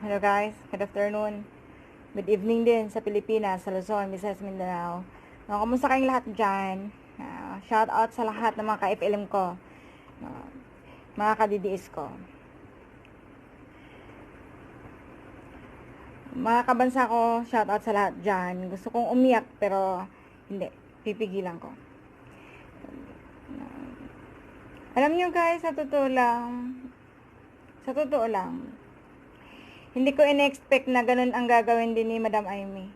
Hello guys, good afternoon. Good evening din sa Pilipinas, sa Luzon, Visayas, Mindanao. Kamusta kayong lahat dyan? Shout out sa lahat ng mga ka-FLM ko, mga ka-DDS ko. Mga kabansa ko, shout out sa lahat dyan. Gusto kong umiyak pero hindi, pipigilan ko. Alam nyo guys, sa totoo lang, hindi ko in-expect na ganun ang gagawin din ni Madam Amy.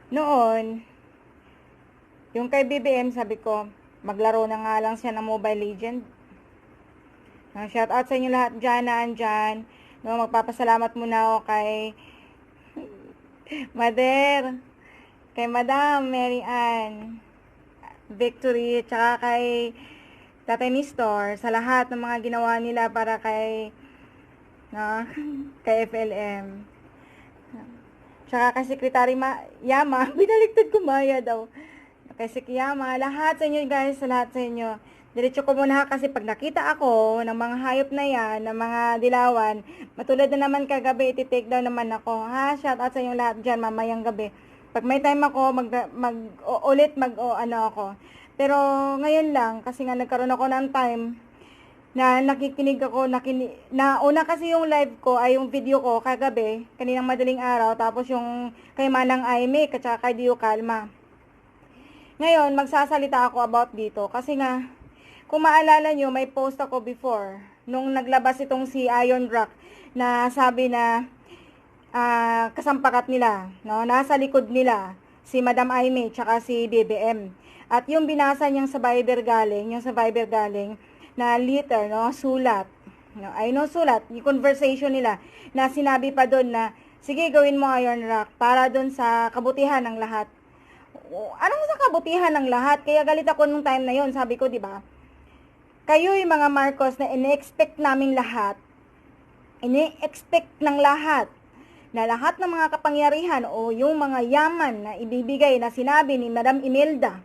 Noon, yung kay BBM, sabi ko, maglaro na nga lang siya ng Mobile Legend. Shout out sa inyo lahat dyan na andyan. No, magpapasalamat muna ako kay Mother, kay Madam Mary Ann Victory, tsaka kay Tatay Nestor, sa lahat ng mga ginawa nila para kay kay FLM. Tsaka kay Secretary Yama, binaligtad ko Maya daw. Kay Sek Yama, lahat sa inyo guys, sa lahat sa inyo. Diretso ko muna kasi pag nakita ako ng mga hayop na yan, ng mga dilawan, matulad na naman kagabi, iti-take down naman ako. Shout out sa inyo lahat dyan, mamayang gabi. Pag may time ako, ano ako. Pero ngayon lang, kasi nga nagkaroon ako ng time, na nakikinig ako, na una kasi yung live ko ay yung video ko kagabi, kaninang madaling araw, tapos yung kay Manang Aime, at saka kay Dio Calma. Ngayon, magsasalita ako about dito, kasi nga, kung maalala nyo, may post ako before, nung naglabas itong si Iron Rock, na sabi na, kasampakat nila, no? Nasa likod nila, si Madam Aime, tsaka si BBM. At yung binasa niyang sa Viber galing, na letter, no, sulat, no, ay no sulat, yung conversation nila, na sinabi pa doon na, sige gawin mo Iron Rock, para doon sa kabutihan ng lahat. Anong sa kabutihan ng lahat? Kaya galit ako nung time na yon, sabi ko, di ba? Kayo yung mga Marcos na ini-expect naming lahat, ini-expect ng lahat, na lahat ng mga kapangyarihan o yung mga yaman na ibibigay na sinabi ni Madam Imelda,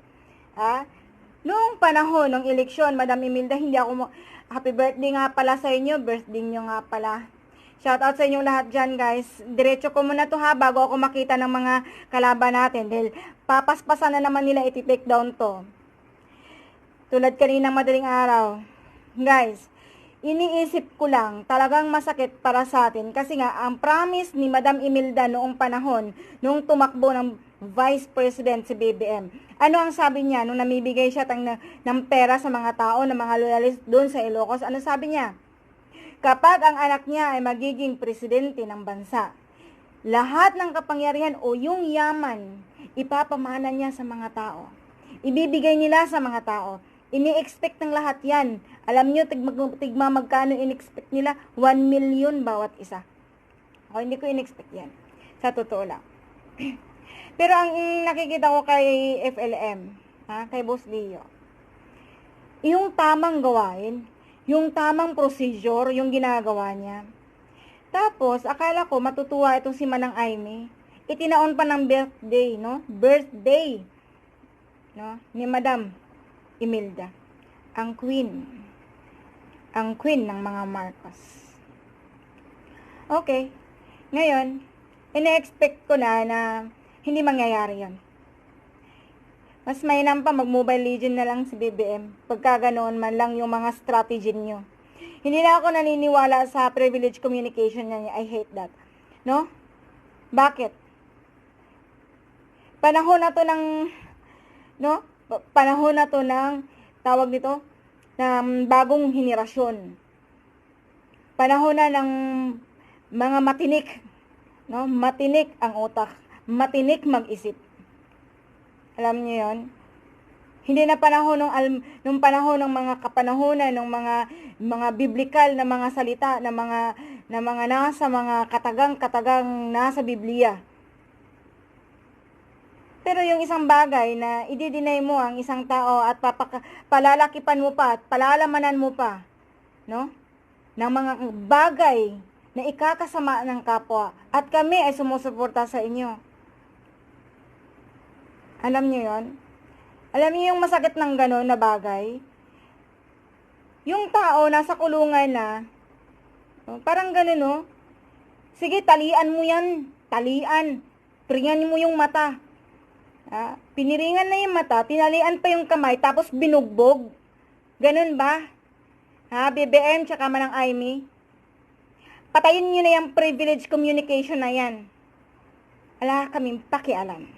noong panahon ng eleksyon, Madam Imelda, hindi ako happy birthday nga pala sa inyo, birthday nyo nga pala. Shout out sa inyong lahat dyan guys. Diretso ko muna to bago ako makita ng mga kalaban natin. Dahil papaspasan na naman nila iti-take down to. Tulad kaninang madaling araw. Guys, iniisip ko lang, talagang masakit para sa atin. Kasi nga, ang promise ni Madam Imelda noong panahon, noong tumakbo ng Vice President si BBM. Ano ang sabi niya nung namibigay siya ng pera sa mga tao, ng mga loyalist doon sa Ilocos? Ano sabi niya? Kapag ang anak niya ay magiging presidente ng bansa, lahat ng kapangyarihan o yung yaman, ipapamana niya sa mga tao. Ibibigay nila sa mga tao. Ini-expect ng lahat yan. Alam nyo, tigma magkano in-expect nila? 1 million bawat isa. O, hindi ko in-expect yan. Sa totoo lang. Pero ang nakikita ko kay FLM, kay Boss Leo, yung tamang gawain, yung tamang procedure, yung ginagawa niya. Tapos, akala ko matutuwa itong si Manang Aimee. Itinaon pa ng birthday, no? Birthday, no? Ni Madam Imelda. Ang queen. Ang queen ng mga Marcos. Okay. Ngayon, ina-expect ko na hindi mangyayari yon. Mas mainam pa mag-Mobile Legend na lang si BBM. Pagka ganoon man lang yung mga strategy nyo. Hindi na ako naniniwala sa privilege communication niya. I hate that. No? Bakit? Panahon na to ng, no? Panahon na to ng, tawag nito, ng bagong henerasyon. Panahon na ng mga matinik. No? Matinik ang utak. Matinik mag-isip. Alam niyo 'yon? Hindi na panahon nung panahon ng mga kapanahonan ng mga biblikal na mga salita na mga nasa mga katagang nasa Biblia. Pero yung isang bagay na i-deny mo ang isang tao at palalakipan mo pa at palalamanan mo pa, no? Ng mga bagay na ikakasama ng kapwa at kami ay sumusuporta sa inyo. Alam niyo yon? Alam niyo yung masakit ng gano'n na bagay? Yung tao nasa kulungan na, parang gano'n, no? Sige, talian mo yan. Talian. Piringan mo yung mata. Piniringan na yung mata, tinalian pa yung kamay, tapos binugbog. Ganun ba? BBM tsaka Manang Aimee. Patayin nyo na yung privilege communication na yan. Wala kaming pakialam.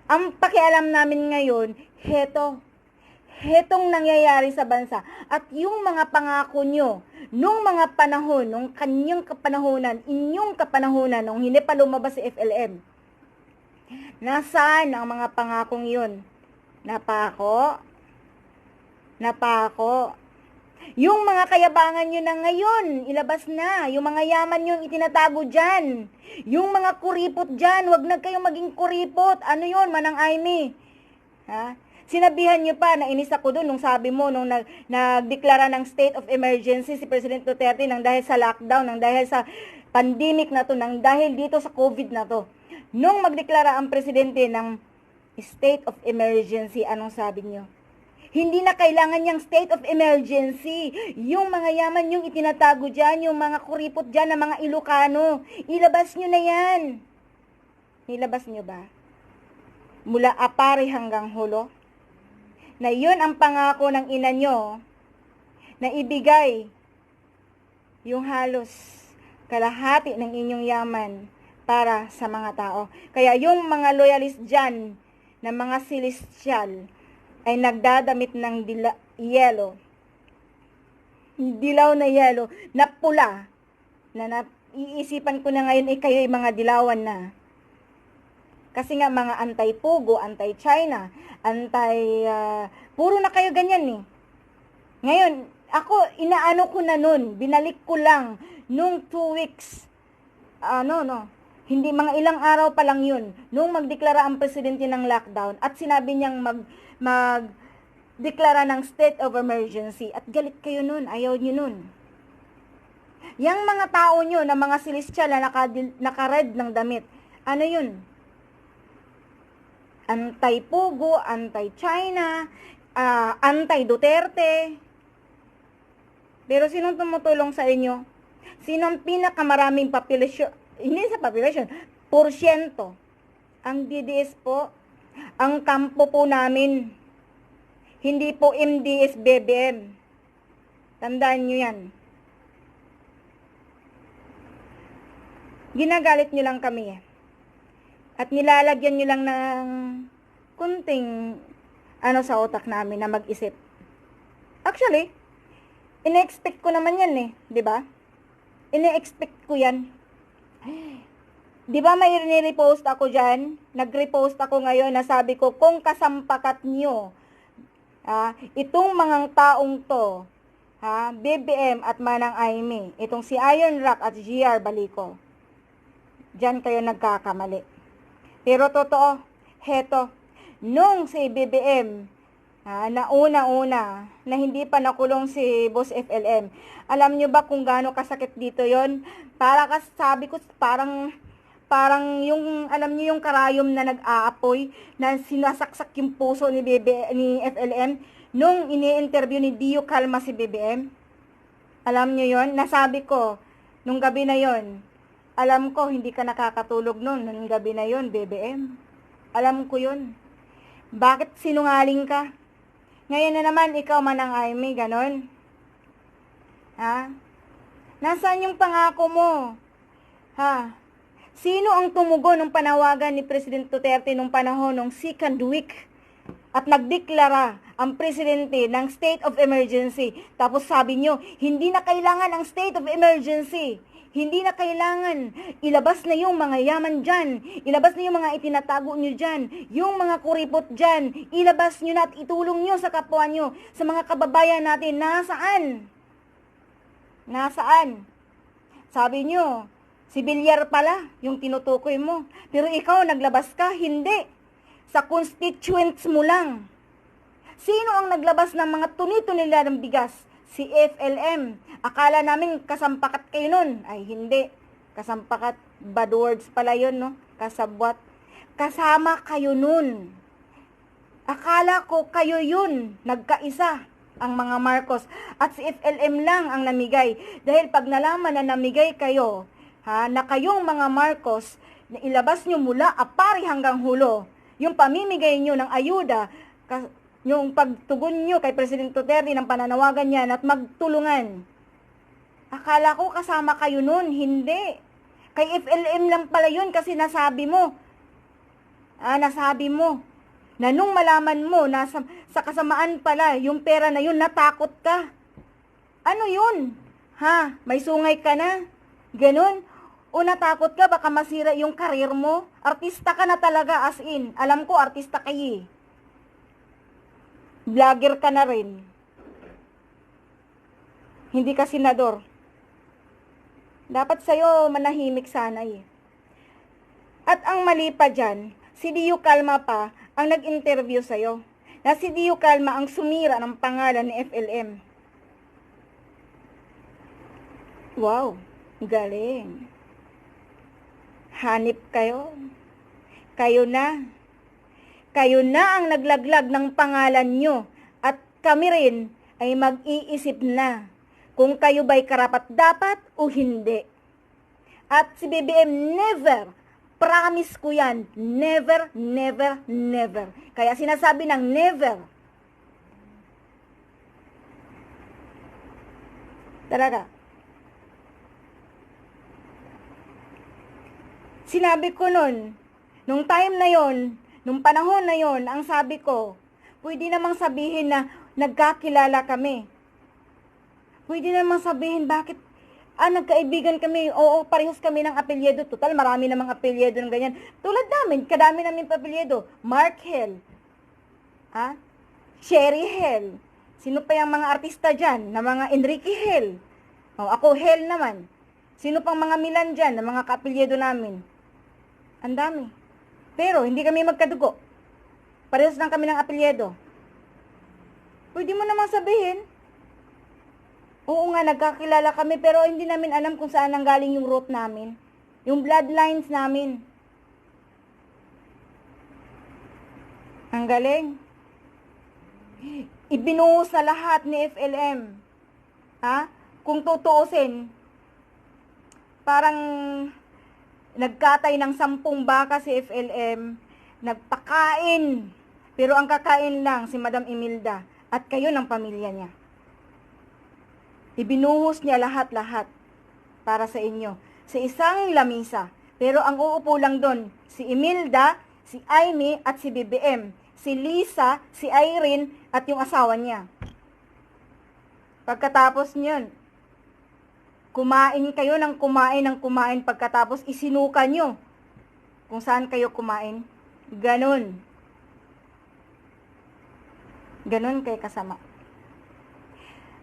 Ang pakialam namin ngayon, hetong nangyayari sa bansa. At yung mga pangako nyo, nung mga panahon, nung kanyang kapanahonan, inyong kapanahonan, nung hindi pa lumabas si FLM, nasaan ang mga pangakong yun? Napako. Yung mga kayabangan nyo na ngayon, ilabas na. Yung mga yaman nyo itinatago dyan. Yung mga kuripot dyan, wag na kayong maging kuripot. Ano yun, Manang Aimee? Sinabihan nyo pa, nainis ako dun nung sabi mo, nung nagdeklara ng state of emergency si President Duterte nang dahil sa lockdown, nang dahil sa pandemic na to, nang dahil dito sa COVID na to. Nung magdeklara ang presidente ng state of emergency, anong sabi nyo? Hindi na kailangan yung state of emergency. Yung mga yaman yung itinatago dyan, yung mga kuripot dyan na mga Ilocano, ilabas nyo na yan. Nilabas nyo ba? Mula Apare hanggang Hulo? Na yun ang pangako ng ina nyo na ibigay yung halos kalahati ng inyong yaman para sa mga tao. Kaya yung mga loyalist dyan, na mga celestial, ay nagdadamit ng yelo. Dilaw na yelo, na pula, na iisipan ko na ngayon kayo ay mga dilawan na. Kasi nga mga anti-Pugo, anti-China, puro na kayo ganyan eh. Ngayon, ako, inaano ko na nun, binalik ko lang, nung 2 weeks, hindi, mga ilang araw pa lang yun, nung magdeklara ang presidente ng lockdown, at sinabi niyang magdeklara ng state of emergency, at galit kayo nun, ayaw nyo nun. Yang mga tao nyo, na mga celestial na naka-red ng damit, ano yun? Anti-Pugo, anti-China, anti-Duterte. Pero sinong tumutulong sa inyo? Sinong pinakamaraming population? Hindi sa population, porsyento. Ang DDS po, ang kampo po namin. Hindi po MDS BBM. Tandaan nyo yan. Ginagalit nyo lang kami. At nilalagyan nyo lang ng kunting sa utak namin na mag-isip. Actually, ine-expect ko naman yan eh, di ba? Ine-expect ko yan. Di ba may ni-repost ako dyan? Nag-repost ako ngayon na sabi ko, kung kasampakat nyo, itong mga taong to, BBM at Manang Aimee, itong si Iron Rock at GR Balico, dyan kayo nagkakamali. Pero totoo, nung si BBM, na una-una, na hindi pa nakulong si Boss FLM, alam nyo ba kung gaano kasakit dito yon? Para sabi ko, parang yung, alam nyo yung karayom na nag-aapoy, na sinasaksak yung puso ni FLM, nung ini-interview ni Dio Calma si BBM. Alam nyo yon? Nasabi ko, nung gabi na yon, alam ko, hindi ka nakakatulog nun, nung gabi na yon, BBM. Alam ko yun. Bakit sinungaling ka? Ngayon na naman, ikaw Manang Aimee, ganon. Nasaan yung pangako mo? Sino ang tumugon ng panawagan ni President Duterte nung panahon ng second week at nagdeklara ang presidente ng state of emergency? Tapos sabi nyo, hindi na kailangan ang state of emergency. Hindi na kailangan. Ilabas na yung mga yaman dyan. Ilabas na yung mga itinatago nyo dyan. Yung mga kuripot dyan. Ilabas nyo na at itulong nyo sa kapwa nyo. Sa mga kababayan natin. Nasaan? Nasaan? Sabi nyo, si Villar pala yung tinutukoy mo. Pero ikaw, naglabas ka? Hindi. Sa constituents mo lang. Sino ang naglabas ng mga tuni-tunila ng bigas? Si FLM. Akala namin kasampakat kayo nun. Ay, hindi. Kasampakat, bad words pala yun, no? Kasabwat. Kasama kayo nun. Akala ko kayo yun. Nagkaisa ang mga Marcos. At si FLM lang ang namigay. Dahil pag nalaman na namigay kayo na kayong mga Marcos, na ilabas nyo mula Apari hanggang Hulo, yung pamimigay nyo ng ayuda, yung pagtugon nyo kay President Duterte ng pananawagan niya at magtulungan. Akala ko kasama kayo nun, hindi. Kay FLM lang pala yun kasi nasabi mo na nung malaman mo na sa kasamaan pala yung pera na yun, natakot ka. Ano yun? May sungay ka na? Ganun? O natakot ka baka masira yung karir mo? Artista ka na talaga as in. Alam ko artista kayo. Vlogger ka na rin. Hindi ka senador. Dapat sa'yo manahimik sana eh. At ang mali pa dyan, si Dio Calma pa ang nag-interview sa'yo. Na si Dio Calma ang sumira ng pangalan ni FLM. Wow, galing. Hanip kayo. Kayo na. Kayo na ang naglaglag ng pangalan nyo. At kami rin ay mag-iisip na kung kayo ba'y karapat-dapat o hindi. At si BBM never, promise ko yan, never, never, never. Kaya sinasabi ng never. Talaga. Sinabi ko nun, nung time na yon, nung panahon na yon, ang sabi ko, pwede namang sabihin na nagkakilala kami. Pwede namang sabihin bakit, nagkaibigan kami, oo, parehas kami ng apelyido. Total, marami namang apelyido ng ganyan. Tulad namin, kadami namin apelyido. Mark Hell, Sherry Hell, sino pa yung mga artista dyan, na mga Enrique Hell. Ako Hell naman. Sino pang mga Milan dyan, na mga kaapelyido namin. Ang dami. Pero, hindi kami magkadugo. Parehas lang kami ng apelyido. Pwede mo namang sabihin, oo nga, nagkakilala kami, pero hindi namin alam kung saan nanggaling yung root namin. Yung bloodlines namin. Ang galing. Ibinuhos na lahat ni FLM. Kung tutuusin, parang nagkatay ng 10 baka si FLM, nagpakain, pero ang kakain lang si Madam Imelda at kayo ng pamilya niya. Ibinuhos niya lahat-lahat para sa inyo, sa isang lamisa. Pero ang uupo lang doon, si Imelda, si Amy at si BBM, si Lisa, si Irene at yung asawa niya. Pagkatapos niyon, kumain kayo ng kumain pagkatapos isinuka nyo kung saan kayo kumain. Ganon. Ganon kay kasama.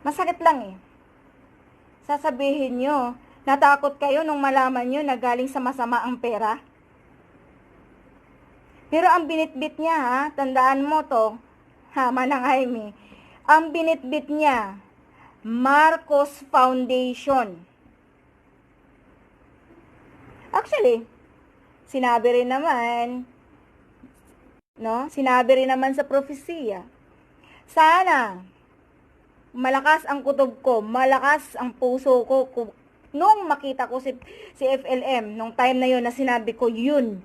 Masakit lang eh. Sasabihin nyo, natakot kayo nung malaman nyo na galing sa masama ang pera. Pero ang binitbit niya, tandaan mo to, Manang Jaime, ang binitbit niya, Marcos Foundation. Actually, sinabi rin naman sa propesiya, sana malakas ang kutob ko, malakas ang puso ko nung makita ko si FLM nung time na yun na sinabi ko yun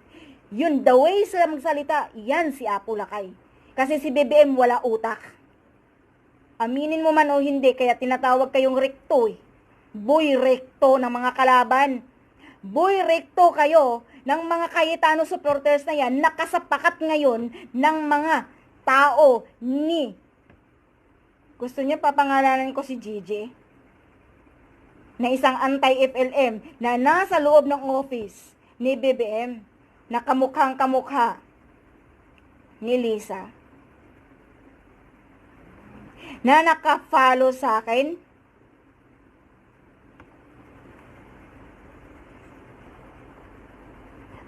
the way sila magsalita, yan si Apo Lakay. Kasi si BBM wala utak. Aminin mo man o hindi, kaya tinatawag kayong rekto eh. Boy rekto ng mga kalaban. Boy rekto kayo ng mga Cayetano supporters na yan, nakasapakat ngayon ng mga tao ni, gusto niya papangalanan ko si Gigi, na isang anti-FLM na nasa loob ng office ni BBM, na kamukhang kamukha ni Lisa, na naka-follow sa akin.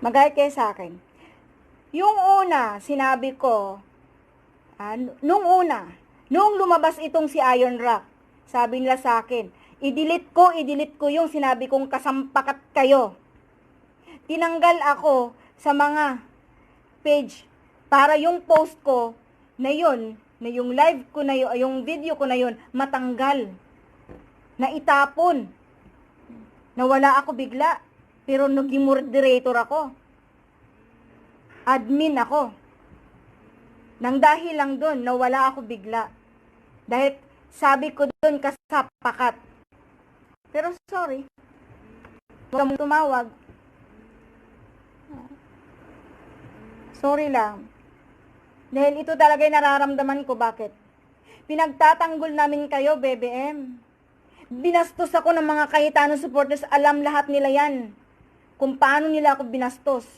Magayat kayo sa akin. Yung una, sinabi ko, nung lumabas itong si Iron Rock, sabi nila sa akin, i-delete ko yung sinabi kong kasampakat kayo. Tinanggal ako sa mga page para yung post ko na yun, na yung live ko na yun, yung video ko na yun, matanggal. Na itapon. Nawala ako bigla. Pero naging moderator ako. Admin ako. Nang dahil lang doon, nawala ako bigla. Dahil sabi ko doon kasapakat. Pero sorry. Huwag mong tumawag. Sorry lang. Dahil ito talaga yung nararamdaman ko. Bakit? Pinagtatanggol namin kayo, BBM. Binastos ako ng mga Cayetano supporters. Alam lahat nila yan. Kung paano nila ako binastos.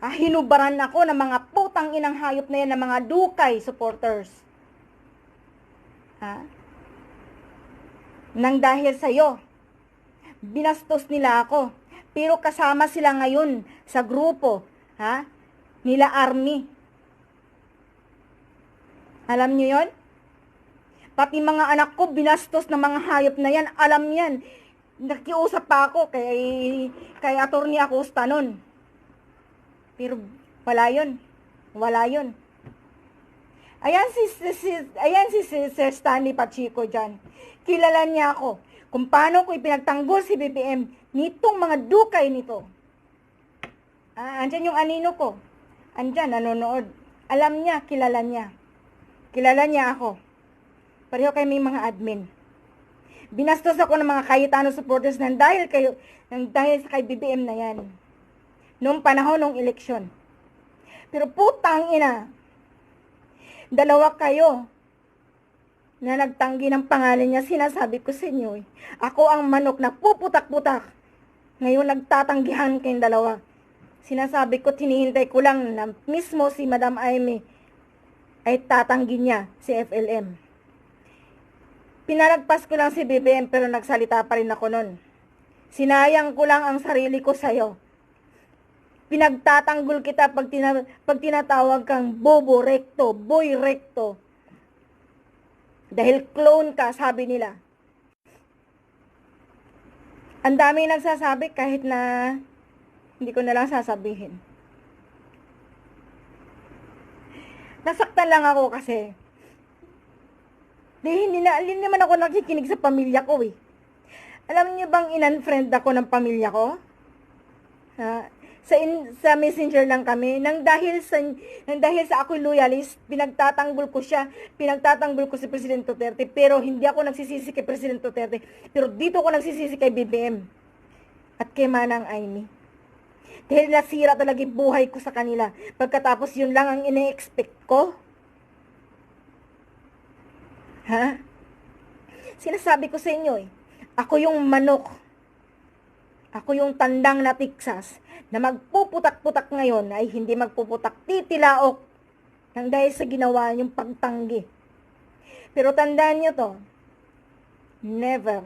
Hinubaran ako ng mga putang inang hayop na yan ng mga Dukay supporters. Nang dahil sa'yo, binastos nila ako. Pero kasama sila ngayon sa grupo, nila Army. Alam niyo yon? Pati mga anak ko, binastos ng mga hayop na yan. Alam yan. Nakiusap pa ako kay Atty. Acosta nun. Pero wala yun. Wala yun. Ayan si Sir Stanley Pacheco dyan. Kilala niya ako. Kung paano ko ipinagtanggol si BBM nitong mga Dukay nito. Andyan yung anino ko. Andyan, nanonood. Alam niya, kilala niya. Kilala niya ako. Pareho kayo may mga admin. Binastos ako ng mga Cayetano supporters nang dahil sa kay BBM na yan. Noong panahon ng eleksyon. Pero putang ina, dalawa kayo na nagtanggi ng pangalan niya. Sinasabi ko sa inyo, ako ang manok na puputak-putak. Ngayon nagtatanggihan kayong dalawa. Sinasabi ko, tinihintay ko lang na mismo si Madam Amy ay tatanggi niya si FLM. Pinalagpas ko lang si BBM pero nagsalita pa rin ako nun. Sinayang ko lang ang sarili ko sa'yo. Pinagtatanggol kita pag tinatawag kang bobo recto, boy recto. Dahil clone ka, sabi nila. Ang dami nagsasabi kahit na hindi ko na lang sasabihin. Nasaktan lang ako kasi hindi naman ako nakikinig sa pamilya ko eh. Alam niyo bang in-unfriend ako ng pamilya ko? Sa messenger lang kami. Nang dahil sa ako'y loyalist, pinagtatanggol ko siya. Pinagtatanggol ko si President Duterte. Pero hindi ako nagsisisi kay President Duterte. Pero dito ako nagsisisi kay BBM. At kay Manang Amy. Dahil nasira talaga yung buhay ko sa kanila. Pagkatapos yun lang ang ine-expect ko. Sinasabi ko sa inyo ako yung manok. Ako yung tandang na tiksas na magpuputak-putak ngayon ay hindi magpuputak titilaok nang dahil sa ginawa niyong pagtanggi. Pero tandaan niyo to, never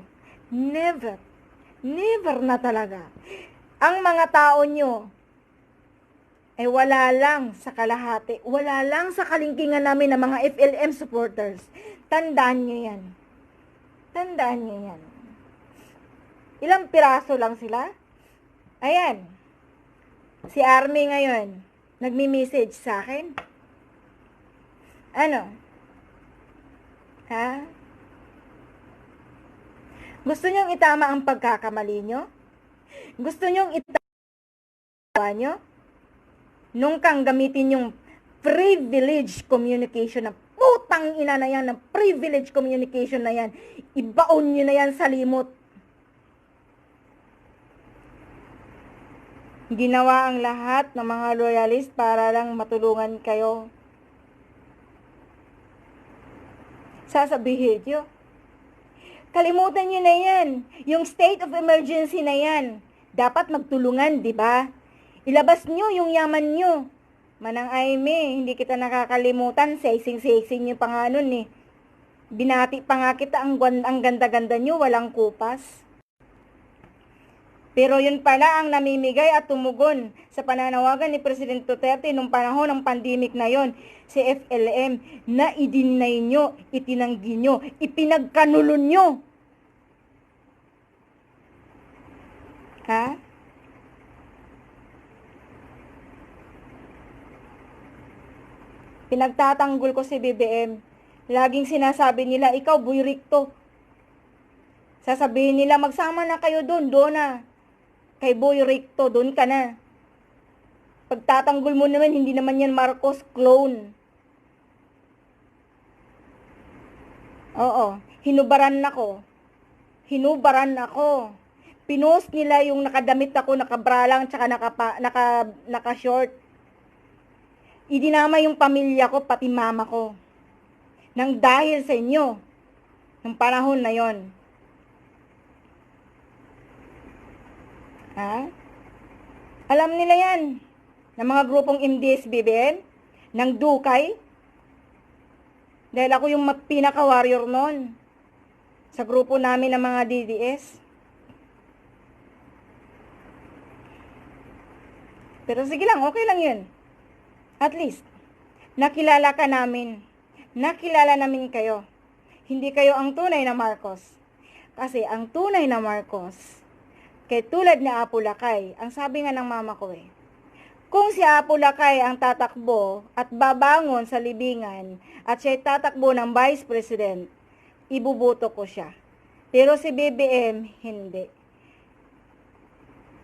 na talaga. Ang mga tao niyo ay wala lang sa kalahati, wala lang sa kalingkingan namin ng mga FLM supporters. Tandaan niyo yan. Tandaan niyo yan. Ilang piraso lang sila? Ayan. Si Army ngayon, nagmi-message sa akin. Ano? Gusto niyong itama ang pagkakamali niyo? Gusto niyong itama niyo? Nung kang gamitin yung privilege communication na putang ina na yan, ng privilege communication na yan, ibaon nyo na yan sa limot. Ginawa ang lahat ng mga loyalist para lang matulungan kayo. Sasabihin nyo, kalimutan nyo na yan. Yung state of emergency na yan. Dapat magtulungan, di ba? Ilabas nyo yung yaman nyo. Manang Amy, hindi kita nakakalimutan. Sexing nyo pa nga nun eh. Binati pa nga kita, ang ganda-ganda nyo, walang kupas. Pero yun pala ang namimigay at tumugon sa pananawagan ni President Duterte nung panahon ng pandemic na yon, si FLM, na i-deny nyo, itinanggi nyo, ipinagkanulon nyo. Pinagtatanggol ko si BBM. Laging sinasabi nila, ikaw buyrikto. Sasabihin nila, magsama na kayo doon na. kay Boy Recto, doon ka na. Pagtatanggol mo naman, hindi naman yan Marcos clone. Oo, hinubaran ako. Pinost nila yung nakadamit ako, nakabralang, tsaka naka-short. Idinama yung pamilya ko, pati mama ko. Nang dahil sa inyo, ng panahon na yon. Ha? Alam nila yan, ng mga grupong MDS-BBM, ng Dukay, dahil ako yung pinaka-warrior noon sa grupo namin ng mga DDS. Pero sige lang, okay lang yun. At least, nakilala ka namin. Nakilala namin kayo. Hindi kayo ang tunay na Marcos. Kasi ang tunay na Marcos, kay tulad ni Apo Lakay, ang sabi nga ng mama ko kung si Apo Lakay ang tatakbo at babangon sa libingan at siya'y tatakbo ng Vice President, ibuboto ko siya. Pero si BBM, hindi.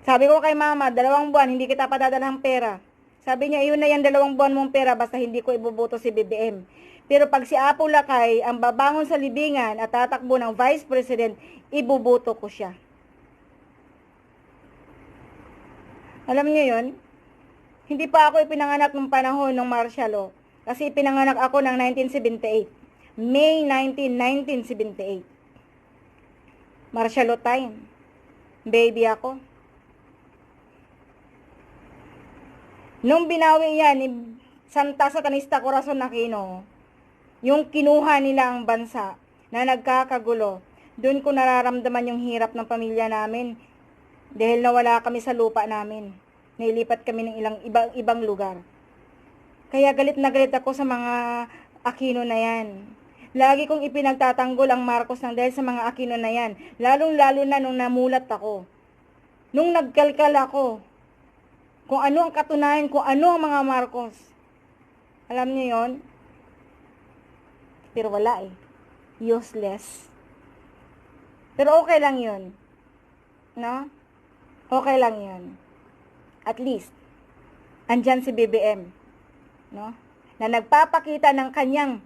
Sabi ko kay mama, 2 buwan, hindi kita padadalang pera. Sabi niya, yun na yan, 2 buwan mong pera, basta hindi ko ibuboto si BBM. Pero pag si Apo Lakay ang babangon sa libingan at tatakbo ng Vice President, ibuboto ko siya. Alam niyo yun? Hindi pa ako ipinanganak ng panahon ng martial law. Kasi ipinanganak ako ng 1978. May 19, 1978. Martial law time. Baby ako. Nung binawi yan ni Santa Satanista Corazon Aquino, yung kinuha nila ang bansa na nagkakagulo, doon ko nararamdaman yung hirap ng pamilya namin dahil nawala kami sa lupa namin. Nailipat kami ng ibang lugar. Kaya galit na galit ako sa mga Aquino na yan. Lagi kong ipinagtatanggol ang Marcos ng dahil sa mga Aquino na yan. Lalong-lalo na nung namulat ako. Nung nagkalkal ako. Kung ano ang katunayan, kung ano ang mga Marcos. Alam niyo yon? Pero wala Useless. Pero okay lang yun. No? Okay lang yun. At least, andyan si BBM. No? Na nagpapakita ng kanyang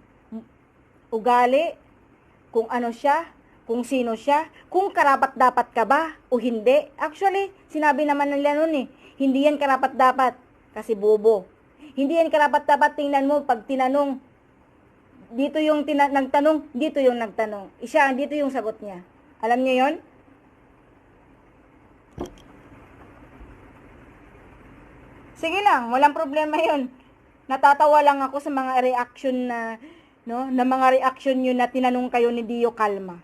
ugali, kung ano siya, kung sino siya, kung karapat-dapat ka ba o hindi. Actually, sinabi naman nila nun hindi yan karapat-dapat kasi bobo. Hindi yan karapat-dapat, tingnan mo, pag tinanong, dito yung nagtanong, dito yung nagtanong. Dito yung sagot niya. Alam niyo yon? Sige lang, walang problema yon. Natatawa lang ako sa mga reaction na, na mga reaction yun na tinanong kayo ni Dio Calma.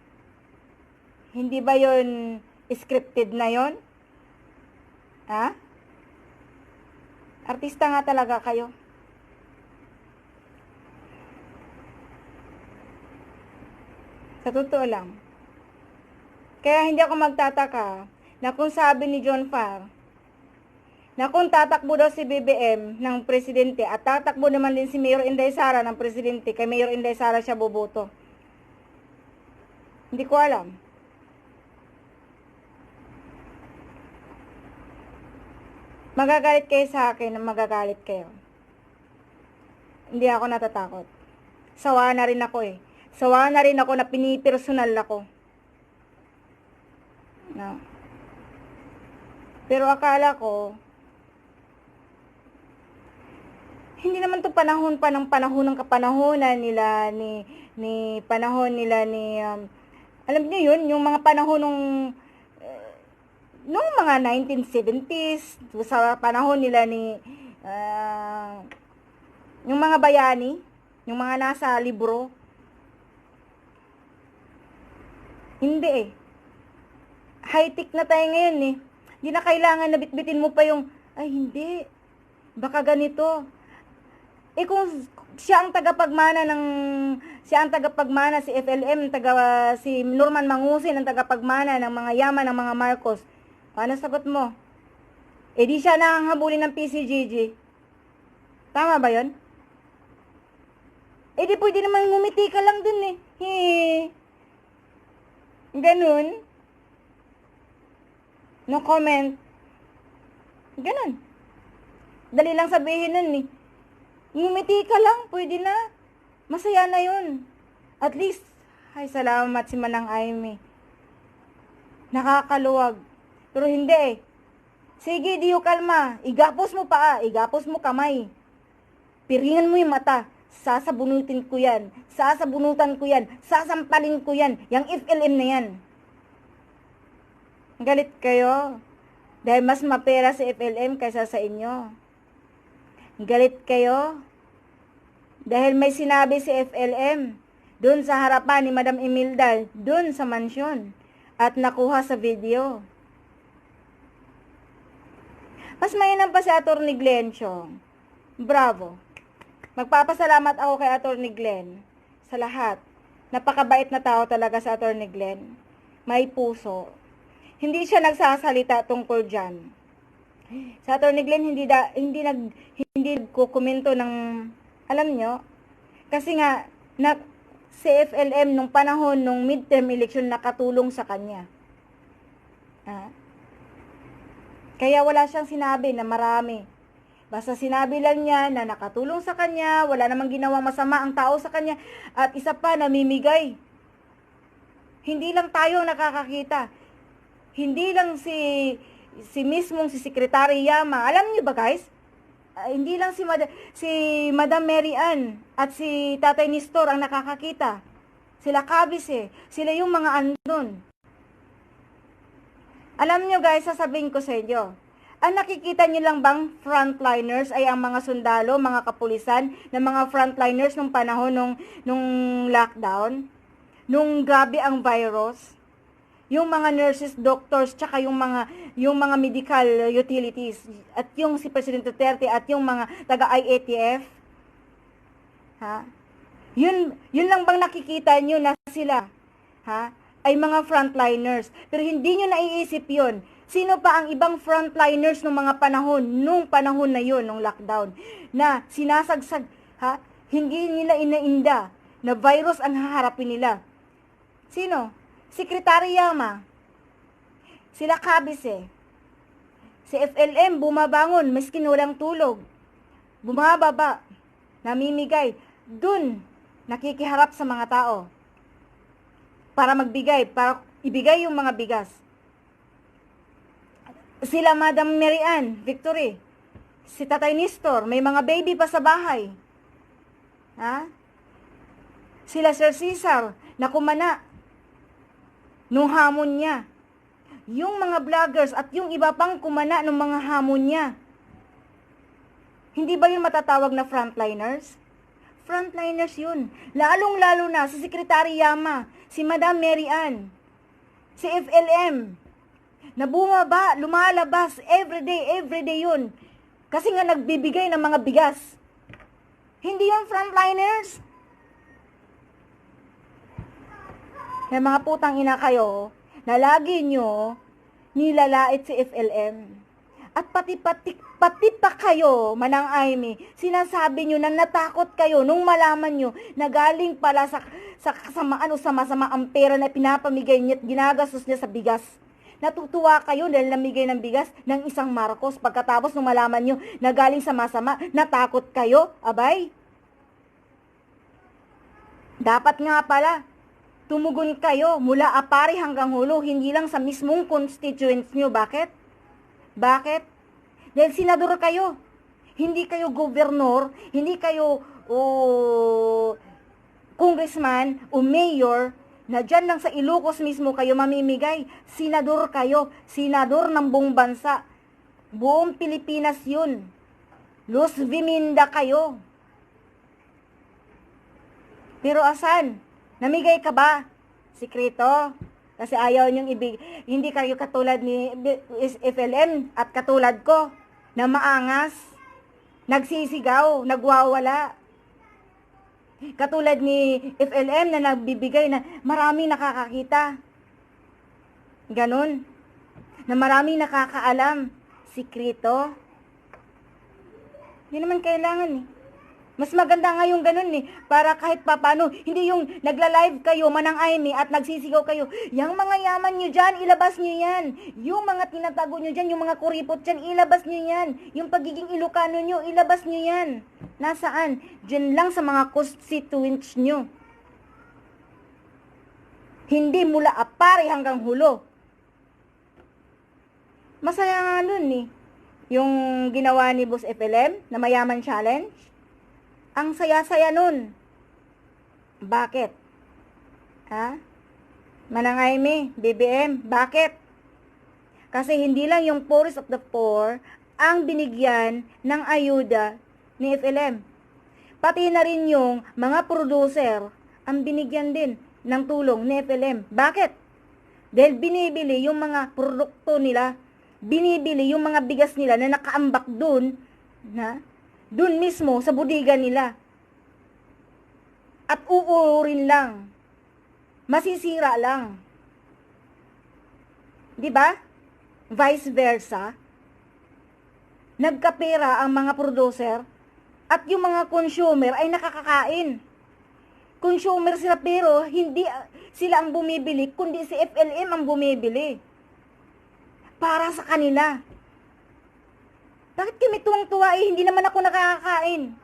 Hindi ba yon scripted na yon? Ha? Artista nga talaga kayo. Sa totoo lang. Kaya hindi ako magtataka na kung sabi ni John Farr, na kung tatakbo daw si BBM ng presidente at tatakbo naman din si Mayor Inday Sara ng presidente, kay Mayor Inday Sara siya boboto. Hindi ko alam. Magagalit kayo sa akin, magagalit kayo. Hindi ako natatakot. Sawa na rin ako Sawa na rin ako na pinipersonal ako. No. Pero akala ko, hindi naman to panahon pa ng panahon ng kapanahonan nila ni panahon nila ni alam niyo yun, yung mga panahon nung mga 1970s, sa panahon nila ni yung mga bayani, yung mga nasa libro. Hindi high-tech na tayo ngayon Hindi na kailangan na bitbitin mo pa yung, ay hindi, baka ganito. Kung siya ang tagapagmana si FLM, si Norman Mangusin ang tagapagmana ng mga yaman ng mga Marcos, paano sagot mo? Di siya nanganghabulin ng PCGG. Tama ba yun? Di pwede naman ngumiti ka lang dun Ganun. No comment. Ganon. Dali lang sabihin nun eh. Ngumiti ka lang, pwede na. Masaya na yun. At least, ay salamat si Manang Aimee. Nakakaluwag. Pero hindi eh. Sige, di kalma. Igapos mo paa, igapos mo kamay. Piringan mo yung mata. Sasabunutin ko yan. Sasabunutan ko yan. Sasampalin ko yan. Yang FLM na yan. Galit kayo. Dahil mas mapera si FLM kaysa sa inyo. Galit kayo. Dahil may sinabi si FLM doon sa harapan ni Madam Imelda, doon sa mansyon. At nakuha sa video. Mas mainam pa si Atty. Glenn Chong. Bravo. Magpapasalamat ako kay Atty. Glenn sa lahat. Napakabait na tao talaga sa Atty. Glenn. May puso. Hindi siya nagsasalita tungkol dyan. Sa Atty. Glenn, hindi nagkukomento ng, alam nyo, kasi nga, si FLM nung panahon nung midterm election nakatulong sa kanya. Kaya wala siyang sinabi na marami. Basta sinabi lang niya na nakatulong sa kanya, wala namang ginawang masama ang tao sa kanya, at isa pa, namimigay. Hindi lang tayo nakakakita. Hindi lang si mismong si Secretary Yama. Alam niyo ba guys? Hindi lang si Madam Mary Ann at si Tatay Nestor ang nakakakita. Sila Kabis eh. Sila yung mga andun. Alam nyo guys, sasabihin ko sa inyo, ang nakikita nyo lang bang frontliners ay ang mga sundalo, mga kapulisan, na mga frontliners nung panahon nung lockdown? Nung grabe ang virus? Yung mga nurses, doctors, tsaka yung mga medical utilities, at yung si President Duterte at yung mga taga-IATF? Ha? Yun lang bang nakikita nyo na sila? Ha? Ay mga frontliners. Pero hindi nyo naiisip yun. Sino pa ang ibang frontliners nung mga panahon, nung panahon na yun, nung lockdown, na sinasagsag, ha? Hindi nila inainda na virus ang haharapin nila. Sino? Secretary Yama. Sila Kabis eh. Si FLM bumabangon, miskin walang tulog. Bumababa, namimigay. Dun, nakikiharap sa mga tao. Para magbigay, para ibigay yung mga bigas. Sila Madam Mary Ann, Victory. Si Tatay Nestor, may mga baby pa sa bahay. Ha? Sila Sir Cesar, nakumana nung hamon niya. Yung mga vloggers at yung iba pang kumana nung mga hamon niya. Hindi ba yun matatawag na frontliners? Frontliners yun. Lalong-lalo na si Secretary Yama, si Madam Mary Ann, si FLM, na bumaba, lumalabas, everyday yun. Kasi nga nagbibigay ng mga bigas. Hindi yun frontliners. Yung mga putang ina kayo, na lagi nyo nilalait si FLM. At pati pa kayo, Manang Aimee, sinasabi nyo na natakot kayo nung malaman nyo na galing pala sa kasamaan o sama-sama ang pera na pinapamigay niya at ginagastos niya sa bigas. Natutuwa kayo dahil namigay ng bigas ng isang Marcos. Pagkatapos nung malaman nyo na galing sa masama, natakot kayo, abay. Dapat nga pala, tumugon kayo mula apari hanggang hulo, hindi lang sa mismong constituents nyo. Bakit? Bakit? Dahil senador kayo. Hindi kayo gobernur, hindi kayo congressman o mayor na dyan lang sa Ilocos mismo kayo mamimigay. Senador kayo. Senador ng buong bansa. Buong Pilipinas yun. Luz Viminda kayo. Pero asan? Namigay ka ba? Sikreto? Kasi ayaw niyong hindi kayo katulad ni FLM at katulad ko na maangas, nagsisigaw, nagwawala. Katulad ni FLM na nagbibigay na maraming nakakakita. Ganon. Na maraming nakakaalam. Sikreto. Hindi naman kailangan eh. Mas maganda nga yung ganun eh, para kahit papano, hindi yung nagla-live kayo, manang Aimee, at nagsisigaw kayo, yung mga yaman nyo dyan, ilabas nyo yan. Yung mga tinatago nyo dyan, yung mga kuripot dyan, ilabas nyo yan. Yung pagiging Ilocano nyo, ilabas nyo yan. Nasaan? Dyan lang sa mga constituents nyo. Hindi mula Apari hanggang Hulo. Masaya nga nun eh. Yung ginawa ni Boss FLM na Mayaman Challenge. Ang saya-saya nun. Bakit? Ha? Manang Aimee, BBM, bakit? Kasi hindi lang yung poorest of the poor ang binigyan ng ayuda ni FLM. Pati na rin yung mga producer ang binigyan din ng tulong ni FLM. Bakit? Dahil binibili yung mga produkto nila, binibili yung mga bigas nila na nakaambak dun, dun mismo sa budiga nila. At uuurin lang. Masisira lang. 'Di ba? Vice versa. Nagkapera ang mga producer at yung mga consumer ay nakakakain. Consumer sila pero hindi sila ang bumibili, kundi si FLM ang bumibili. Para sa kanila. Bakit kami tuwang-tuwa eh? Hindi naman ako nakakakain.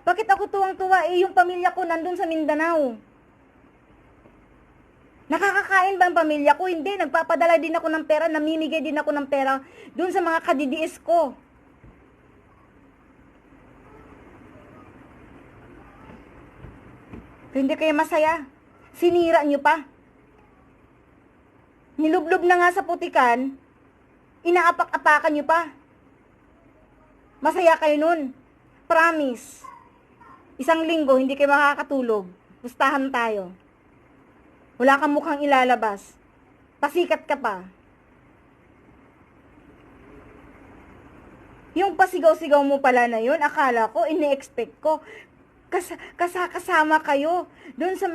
Bakit ako tuwang-tuwa eh? Yung pamilya ko nandun sa Mindanao. Nakakakain ba ang pamilya ko? Hindi. Nagpapadala din ako ng pera. Namimigay din ako ng pera dun sa mga kadidiis ko. Pero hindi kayo masaya. Sinira nyo pa. Nilublob na nga sa putikan, inaapak-apakan nyo pa. Masaya kayo nun. Promise. 1 linggo, hindi kayo makakatulog. Pustahan tayo. Wala kang mukhang ilalabas. Pasikat ka pa. Yung pasigaw-sigaw mo pala na yun, akala ko, ini-expect ko. Kasama kayo doon sa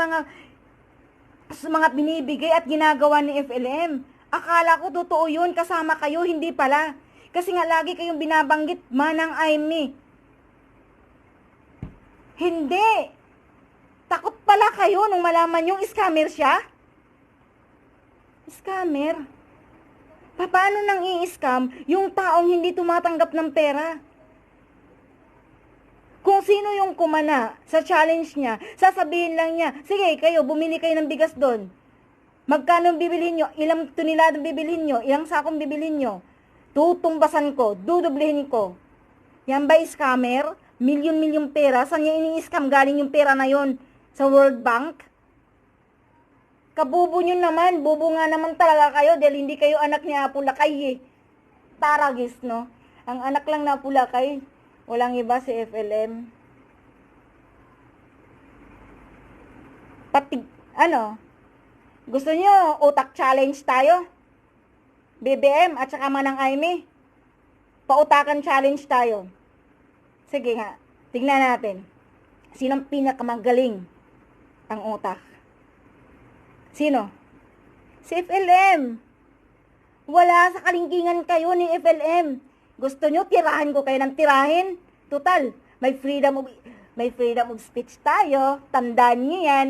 mga binibigay at ginagawa ni FLM. Akala ko totoo yun, kasama kayo, hindi pala. Kasi nga lagi kayong binabanggit, Manang Aimee. Hindi. Takot pala kayo nung malaman yung scammer siya. Scammer? Paano nang i-scam yung taong hindi tumatanggap ng pera? Kung sino yung kumana sa challenge niya, sasabihin lang niya, sige kayo, bumili kayo ng bigas doon. Magkano bibilhin nyo? Ilang tonelada bibilhin nyo? Ilang sakong bibilhin nyo? Tutumbasan ko, dudublihin ko. Yan ba scammer? Milyon-milyon pera? Saan niya ini-scam? Galing yung pera na yon? Sa World Bank? Kabubo nyo naman. Bubo nga naman talaga kayo dahil hindi kayo anak ni Apo Lakay eh. Taragis, no? Ang anak lang na Apo Lakay, walang iba si FLM. Gusto nyo utak challenge tayo? BBM at saka Manang Aimee. Pautakan challenge tayo. Sige nga, tignan natin. Sinong pinakamagaling ang utak? Sino? Si FLM. Wala sa kalingkingan kayo ni FLM. Gusto nyo, tirahan ko kayo ng tirahin? Total, may freedom of speech tayo. Tandaan nyo yan.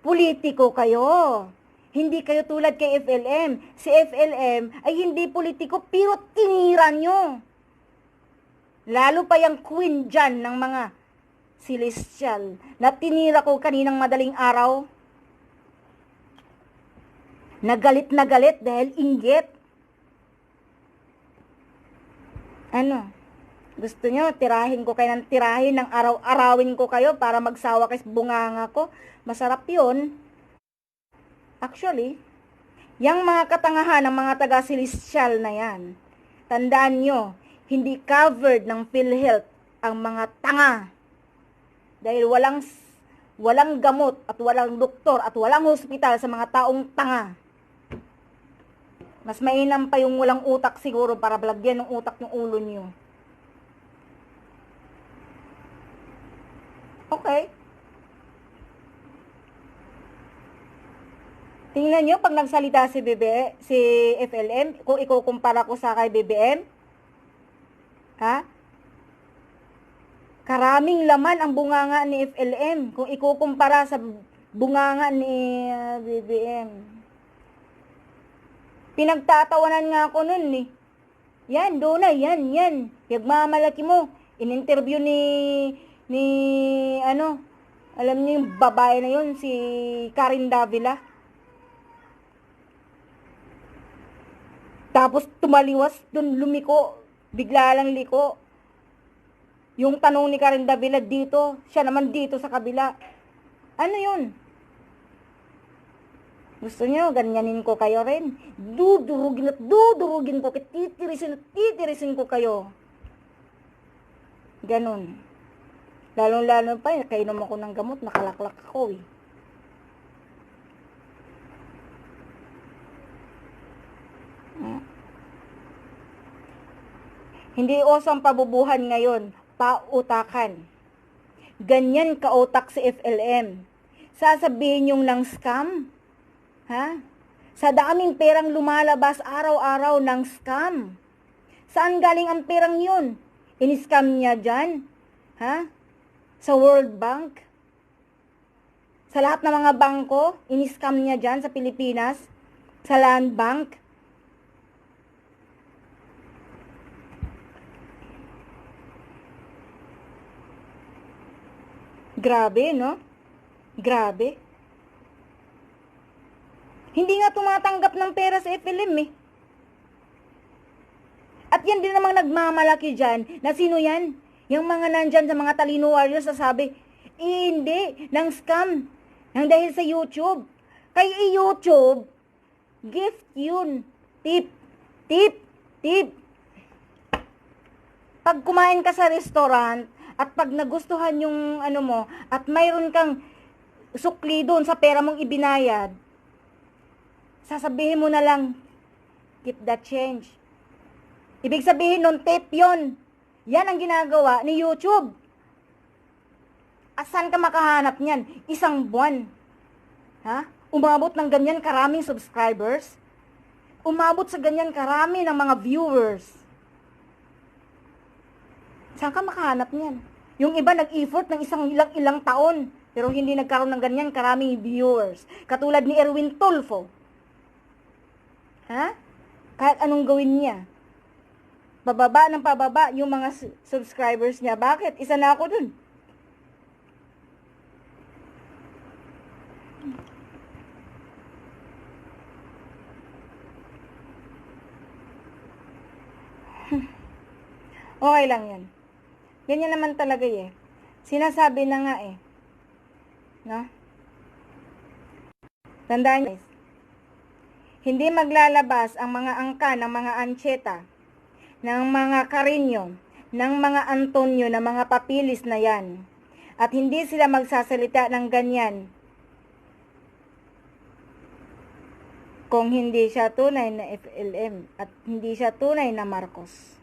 Politiko kayo. Hindi kayo tulad kay FLM. Si FLM ay hindi politiko, pero tinira nyo. Lalo pa yung queen dyan ng mga celestial na tinira ko kaninang madaling araw. Nagalit na galit dahil inggit. Gusto nyo, tirahin ko kayo ng tirahin ng araw-arawin ko kayo para magsawa kayo sa bunganga ko. Masarap yun. Actually, yung mga katangahan ng mga taga-celestial na yan, tandaan nyo, hindi covered ng PhilHealth ang mga tanga. Dahil walang gamot at walang doktor at walang hospital sa mga taong tanga. Mas mainam pa yung walang utak siguro para balagyan ng utak yung ulo nyo. Okay. Tingnan nyo, pag nagsalita si FLM, kung ikukumpara ko sa kay BBM, ha? Karaming laman ang bunganga ni FLM kung ikukumpara sa bunganga ni BBM. Pinagtatawanan nga ako nun eh. Yan, doon na, yan. Pagmamalaki mo. In-interview ni alam niyo yung babae na yun, si Karen Davila. Tapos tumaliwas, dun lumiko, bigla lang liko. Yung tanong ni Karen Davila dito, siya naman dito sa kabila. Ano yun? Gusto nyo, ganyanin ko kayo rin. Dudurugin ko, titirisin ko kayo. Ganon. Lalong-lalo pa, kainom ako ng gamot, nakalaklak ako eh. Hindi uso ang pabubuhan ngayon, pautakan. Ganyan kautak si FLM. Sasabihin yung ng scam? Ha? Sa daming perang lumalabas araw-araw ng scam. Saan galing ang perang yun? In-scam niya dyan? Ha? Sa World Bank? Sa lahat ng mga bangko? In-scam niya dyan sa Pilipinas? Sa Land Bank? Grabe, no? Grabe. Hindi nga tumatanggap ng pera sa FLM eh. At yan din namang nagmamalaki dyan, na sino yan? Yung mga nandyan sa mga talino warriors sasabi, hindi, ng scam. Nang dahil sa YouTube. Kay YouTube, gift yun. Tip. Pag kumain ka sa restaurant, at pag nagustuhan yung ano mo, at mayroon kang sukli doon sa pera mong ibinayad, sasabihin mo na lang, keep that change. Ibig sabihin nun, tip yun. Yan ang ginagawa ni YouTube. Asan ka makahanap niyan? Isang buwan. Ha? Umabot ng ganyan karaming subscribers? Umabot sa ganyan karami ng mga viewers? Saan ka makahanap niyan? Yung iba nag-effort ng ilang taon, pero hindi nagkaroon ng ganyan karaming viewers. Katulad ni Erwin Tulfo. Ha? Kahit anong gawin niya. Pababa ng pababa yung mga subscribers niya. Bakit? Isa na ako dun. Okay lang yan. Ganyan naman talaga eh. Sinasabi na nga eh. No? Tandaan guys. Hindi maglalabas ang mga angka ng mga Ancheta, ng mga Carino, ng mga Antonio, ng mga papilis na yan. At hindi sila magsasalita ng ganyan kung hindi siya tunay na FLM at hindi siya tunay na Marcos.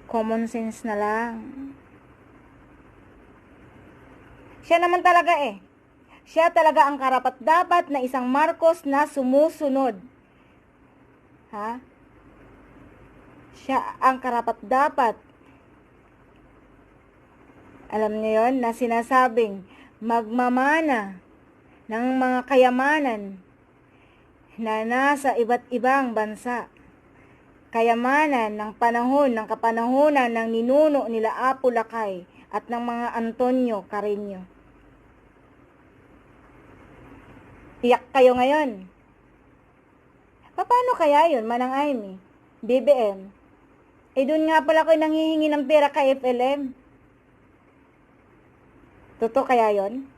Common sense na lang. Siya naman talaga eh. Siya talaga ang karapat-dapat na isang Marcos na sumusunod. Ha? Siya ang karapat-dapat. Alam niyo yon na sinasabing magmamana ng mga kayamanan na nasa iba't ibang bansa. Kayamanan ng panahon, ng kapanahunan ng ninuno nila Apo Lakay at ng mga Antonio Carino. Tiyak kayo ngayon. Paano kaya yun, Manang Amy? BBM? Doon nga pala ko nanghihingi ng pera kay FLM. Totoo kaya yun?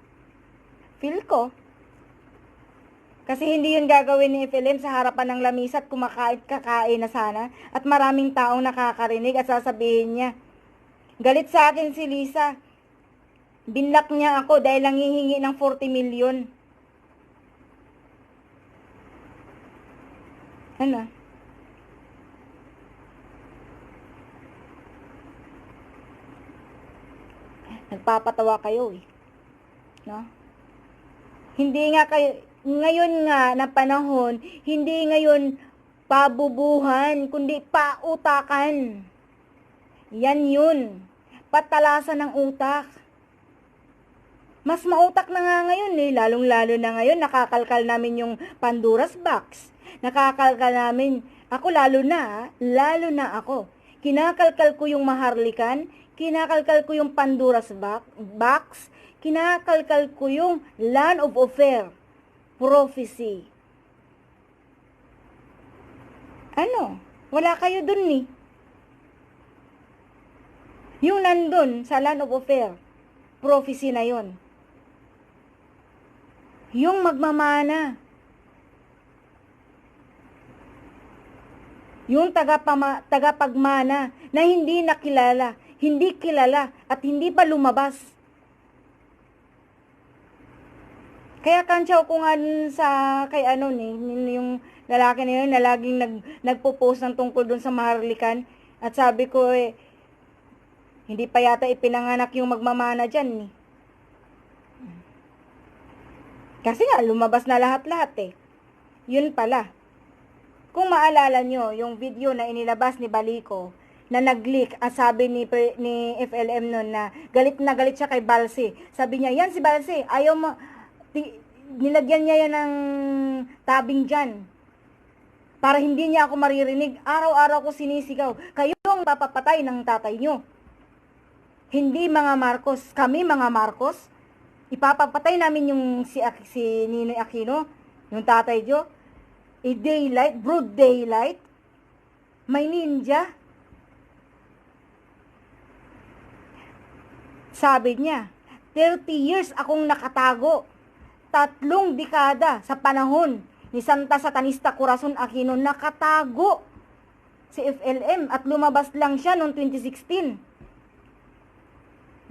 Feel ko. Kasi hindi yun gagawin ni FLM sa harapan ng lamisa at kakain na sana. At maraming taong nakakarinig at sasabihin niya, galit sa akin si Lisa. Binlock niya ako dahil nanghihingi ng 40 million. Ano? Nagpapatawa kayo eh. No? Hindi nga kayo, ngayon nga na panahon, hindi ngayon pabubuhan, kundi pautakan. Yan yun. patalasan ng utak. Mas mautak na nga ngayon eh, lalong-lalo na ngayon, nakakalkal namin yung Pandora's Box. Nakakalkal namin, ako lalo na ako. Kinakalkal ko yung Maharlikan, kinakalkal ko yung Pandora's Box, kinakalkal ko yung Land of Affair, Prophecy. Ano? Wala kayo dun ni. Yung nandun sa Land of Affair, Prophecy na yon. Yung magmamana. Yung tagapagmana na hindi nakilala, hindi kilala, at hindi pa lumabas. Kaya kantsaw ko nga sa kay yung lalaki na yun na laging nagpo-post ng tungkol dun sa Maharlikan. At sabi ko hindi pa yata ipinanganak yung magmamana dyan eh. Kasi nga, lumabas na lahat-lahat eh. Yun pala. Kung maalala nyo, yung video na inilabas ni Balico, na nag-leak, at sabi ni FLM nun na galit siya kay Balsi. Sabi niya, yan si Balsi, ayaw mo, nilagyan niya yan ng tabing dyan. Para hindi niya ako maririnig, araw-araw ko sinisigaw, kayo ang papapatay ng tatay nyo. Hindi mga Marcos, kami mga Marcos, ipapapatay namin yung si Ninoy Aquino, yung tatay Joe. Daylight, broad daylight. May ninja. Sabi niya, 30 years akong nakatago. 3 dekada sa panahon ni Santa Satanista Corazon Aquino, nakatago si FLM at lumabas lang siya noong 2016.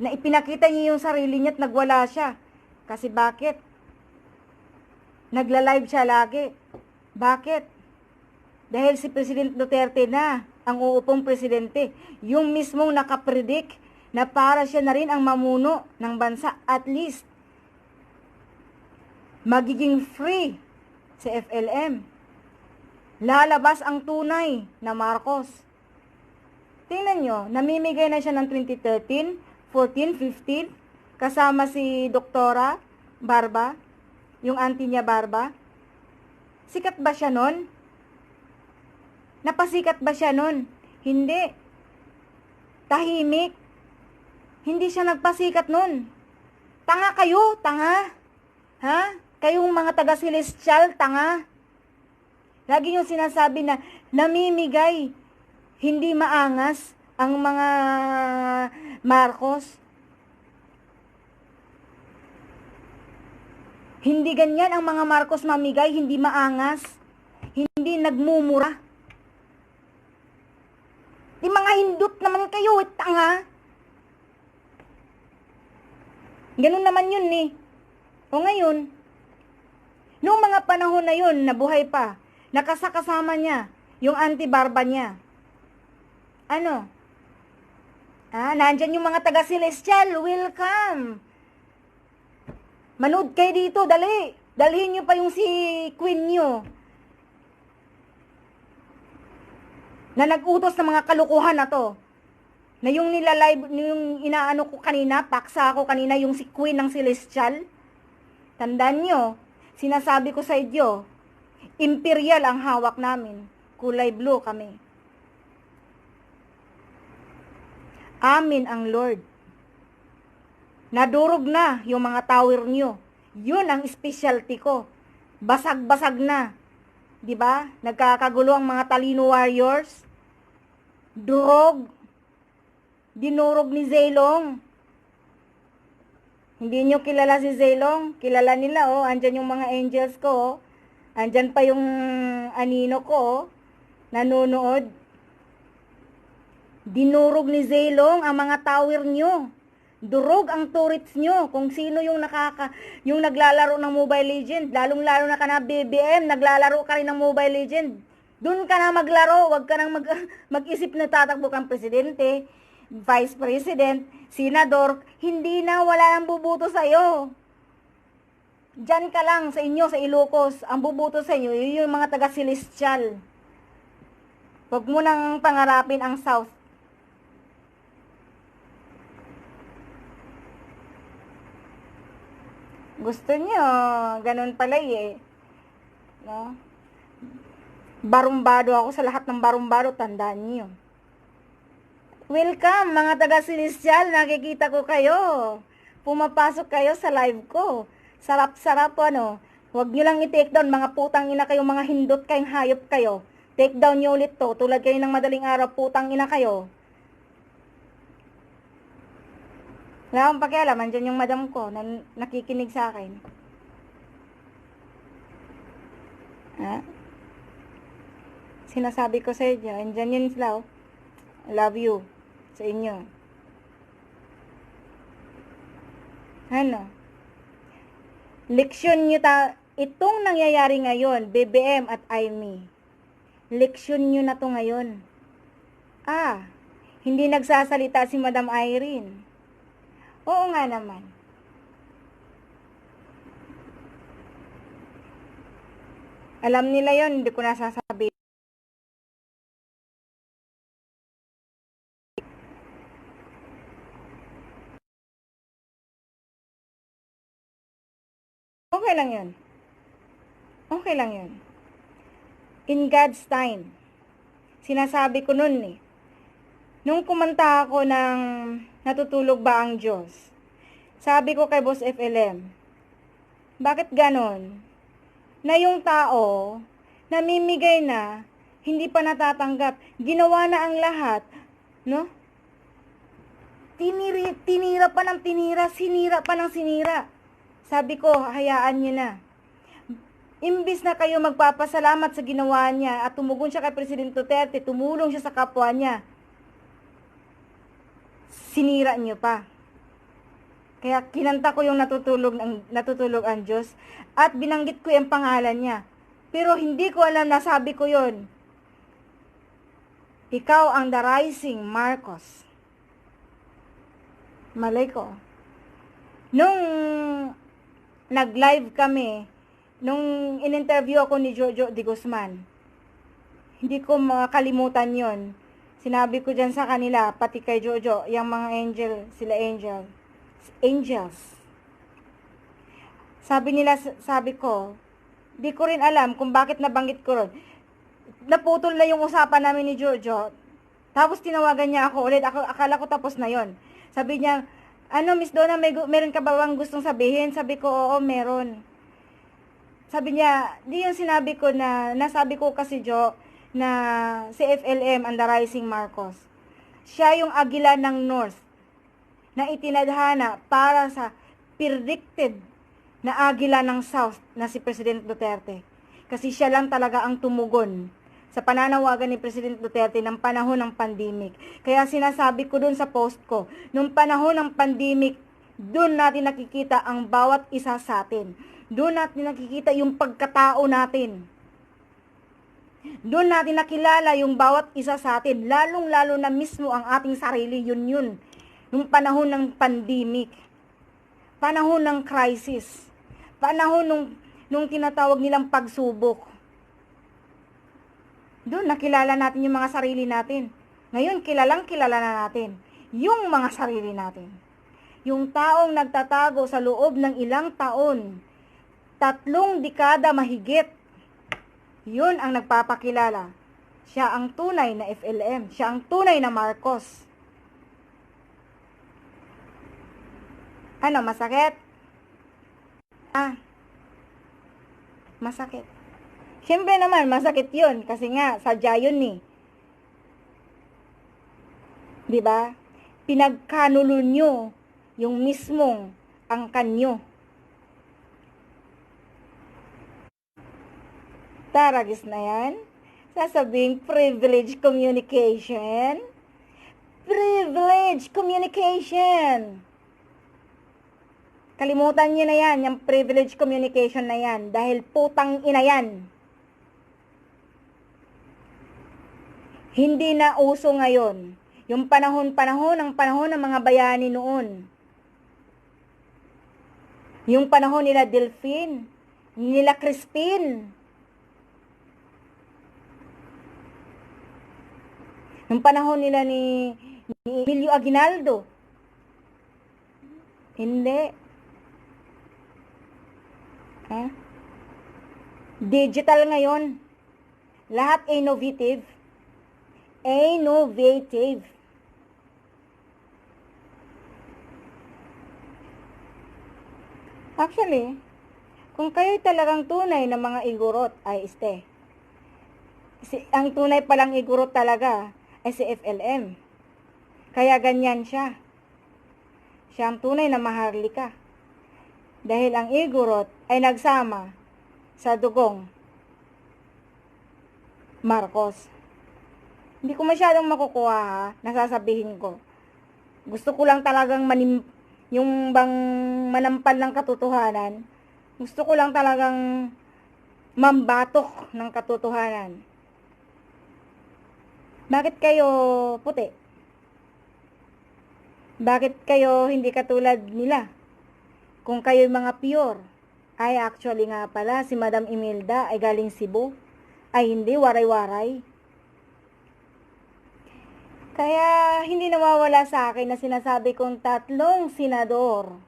Na ipinakita niya yung sarili niya at nagwala siya. Kasi bakit? Nagla-live siya lagi. Bakit? Dahil si President Duterte na ang uupong presidente. Yung mismong nakapredict na para siya na rin ang mamuno ng bansa. At least, magiging free si FLM. Lalabas ang tunay na Marcos. Tingnan nyo, namimigay na siya ng 2013, 14, 15, kasama si Doktora Barba, yung auntie niya Barba. Sikat ba siya nun? Napasikat ba siya nun? Hindi. Tahimik. Hindi siya nagpasikat nun. Tanga kayo, tanga. Ha? Kayong mga taga-celestial, tanga. Lagi yung sinasabi na namimigay, hindi maangas ang mga Marcos. Hindi ganyan ang mga Marcos mamigay, hindi maangas, hindi nagmumura. Di mga hindot naman kayo, tanga. Ganun naman yun eh. O ngayon, noong mga panahon na yun, nabuhay pa, nakasakasama niya, yung anti-barba niya. Ano? Nandyan yung mga taga-celestial, welcome. Manood kayo dito, dali. Dalhin nyo pa yung si Queen nyo. Na nag-utos ng mga kalukuhan na to. Na yung nilalive, yung inaano ko kanina, paksa ako kanina, yung si Queen ng Celestial. Tandaan nyo, sinasabi ko sa inyo, imperial ang hawak namin. Kulay blue kami. Amin ang Lord. Nadurog na yung mga tower nyo. Yun ang specialty ko. Basag-basag na. 'Di ba? Nagkakagulo ang mga talino warriors. Durog. Dinurog ni Zelong. Hindi nyo kilala si Zelong? Kilala nila andyan yung mga angels ko Andyan pa yung anino ko nanonood. Dinurog ni Zelong ang mga tower nyo. Durog ang turrets nyo. Kung sino yung yung naglalaro ng Mobile Legend, lalong-lalo na ka na BBM, naglalaro ka rin ng Mobile Legend. Doon ka na maglaro, wag ka nang mag-isip na tatakbo kang presidente, vice president, senador, hindi na, wala nang bubuto sa'yo. Diyan ka lang sa inyo, sa Ilocos, ang bubuto sa inyo, yun yung mga taga-celestial. Wag mo nang pangarapin ang South. Gusto nyo, ganun pala eh. No? Barumbado ako sa lahat ng barumbado, tandaan nyo. Welcome mga taga-celestial, nakikita ko kayo. Pumapasok kayo sa live ko. Sarap-sarap ano. Huwag nyo lang i-take down, mga putang ina kayo, mga hindot kayong hayop kayo. Take down nyo ulit to, tulad kayo ng madaling araw, putang ina kayo. Wala akong pakialam, andyan yung madam ko na nakikinig sa akin. Ha? Sinasabi ko sa inyo, andyan yun sila, oh. I love you sa inyo. Ano? Leksyon nyo itong nangyayari ngayon, BBM at Aimee. Leksyon nyo na to ngayon. Hindi nagsasalita si Madam Irene. Oo nga naman. Alam nila yon, hindi ko nasasabi. Okay lang yun. Okay lang yun. In God's time. Sinasabi ko nun eh. Nung kumanta ako ng Natutulog ba ang Diyos? Sabi ko kay Boss FLM, bakit ganon? Na yung tao, namimigay na, hindi pa natatanggap, ginawa na ang lahat, no? Tinira pa ng tinira, sinira pa ng sinira. Sabi ko, hayaan niyo na. Imbis na kayo magpapasalamat sa ginawa niya at tumugon siya kay Presidente Duterte, tumulong siya sa kapwa niya, sinira niyo pa. Kaya kinanta ko yung natutulog ang Diyos at binanggit ko yung pangalan niya. Pero hindi ko alam na sabi ko yon. Ikaw ang the rising Marcos. Malay ko. Nung nag-live kami, nung in-interview ako ni Jojo de Guzman, hindi ko makalimutan yon. Sinabi ko dyan sa kanila, pati kay Jojo, yung mga angels. Sabi nila, sabi ko, di ko rin alam kung bakit nabanggit ko ron. Naputol na yung usapan namin ni Jojo. Tapos tinawagan niya ako ulit. Akala ko tapos na yon. Sabi niya, Miss Donna, meron ka ba bang gustong sabihin? Sabi ko, oo, meron. Sabi niya, di yung sinabi ko na, nasabi ko kasi Jo, na si FLM and the Rising Marcos. Siya yung agila ng North na itinadhana para sa predicted na agila ng South na si President Duterte. Kasi siya lang talaga ang tumugon sa pananawagan ni President Duterte ng panahon ng pandemic. Kaya sinasabi ko dun sa post ko, nung panahon ng pandemic, dun natin nakikita ang bawat isa sa atin. Dun natin nakikita yung pagkatao natin. Doon natin nakilala yung bawat isa sa atin, lalong-lalo na mismo ang ating sarili, yun. Nung panahon ng pandemic, panahon ng crisis, panahon nung tinatawag nilang pagsubok. Doon nakilala natin yung mga sarili natin. Ngayon, kilala na natin yung mga sarili natin. Yung taong nagtatago sa loob ng ilang taon, 3 dekada mahigit, yun ang nagpapakilala. Siya ang tunay na FLM. Siya ang tunay na Marcos. Ano, masakit? Masakit. Siyempre naman, masakit yun. Kasi nga, sadya yun eh. Diba? Pinagkanulo nyo yung mismong angkan nyo. Taragis na yan. Sasabing privilege communication. Privilege communication. Kalimutan nyo na yan, yung privilege communication na yan. Dahil putang ina yan. Hindi na uso ngayon. Yung panahon ng mga bayani noon. Yung panahon nila Delphine, nila Crispin. Nung panahon nila ni Emilio Aguinaldo. Hindi. Ha? Digital ngayon. Lahat innovative. Innovative. Actually, kung kayo talagang tunay na mga igurot, ay ang tunay palang igurot talaga ay si FLM. Kaya ganyan siya. Siya ang tunay na maharlika. Dahil ang igurot ay nagsama sa dugong Marcos. Hindi ko masyadong makukuha ha, nasasabihin ko. Gusto ko lang talagang yung bang manampal ng katotohanan. Gusto ko lang talagang mambatok ng katotohanan. Bakit kayo puti? Bakit kayo hindi katulad nila? Kung kayo mga pure, ay actually nga pala si Madam Imelda ay galing Cebu, ay hindi waray-waray. Kaya hindi nawawala sa akin na sinasabi kong 3 senador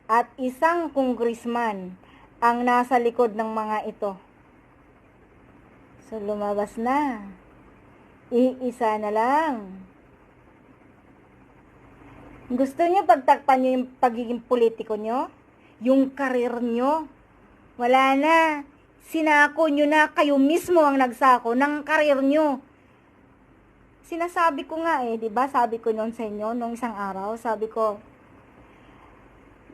at 1 congressman ang nasa likod ng mga ito. So lumabas na. Iisa na lang. Gusto nyo pagtakpan nyo yung pagiging politiko nyo? Yung karir nyo? Wala na. Sinako nyo na, kayo mismo ang nagsako ng karir nyo. Sinasabi ko nga diba? Sabi ko noon sa inyo, nung isang araw, sabi ko,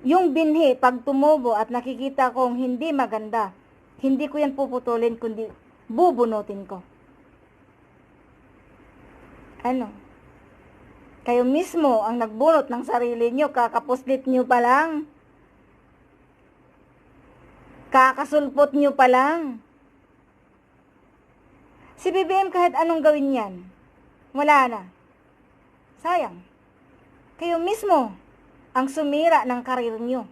yung binhi, pag tumubo at nakikita kong hindi maganda, hindi ko yan puputulin, kundi bubunutin ko. Ano? Kayo mismo ang nagbunot ng sarili nyo, kakapuslit nyo pa lang. Kakasulpot nyo pa lang. Si BBM kahit anong gawin yan, wala na. Sayang. Kayo mismo ang sumira ng karir nyo.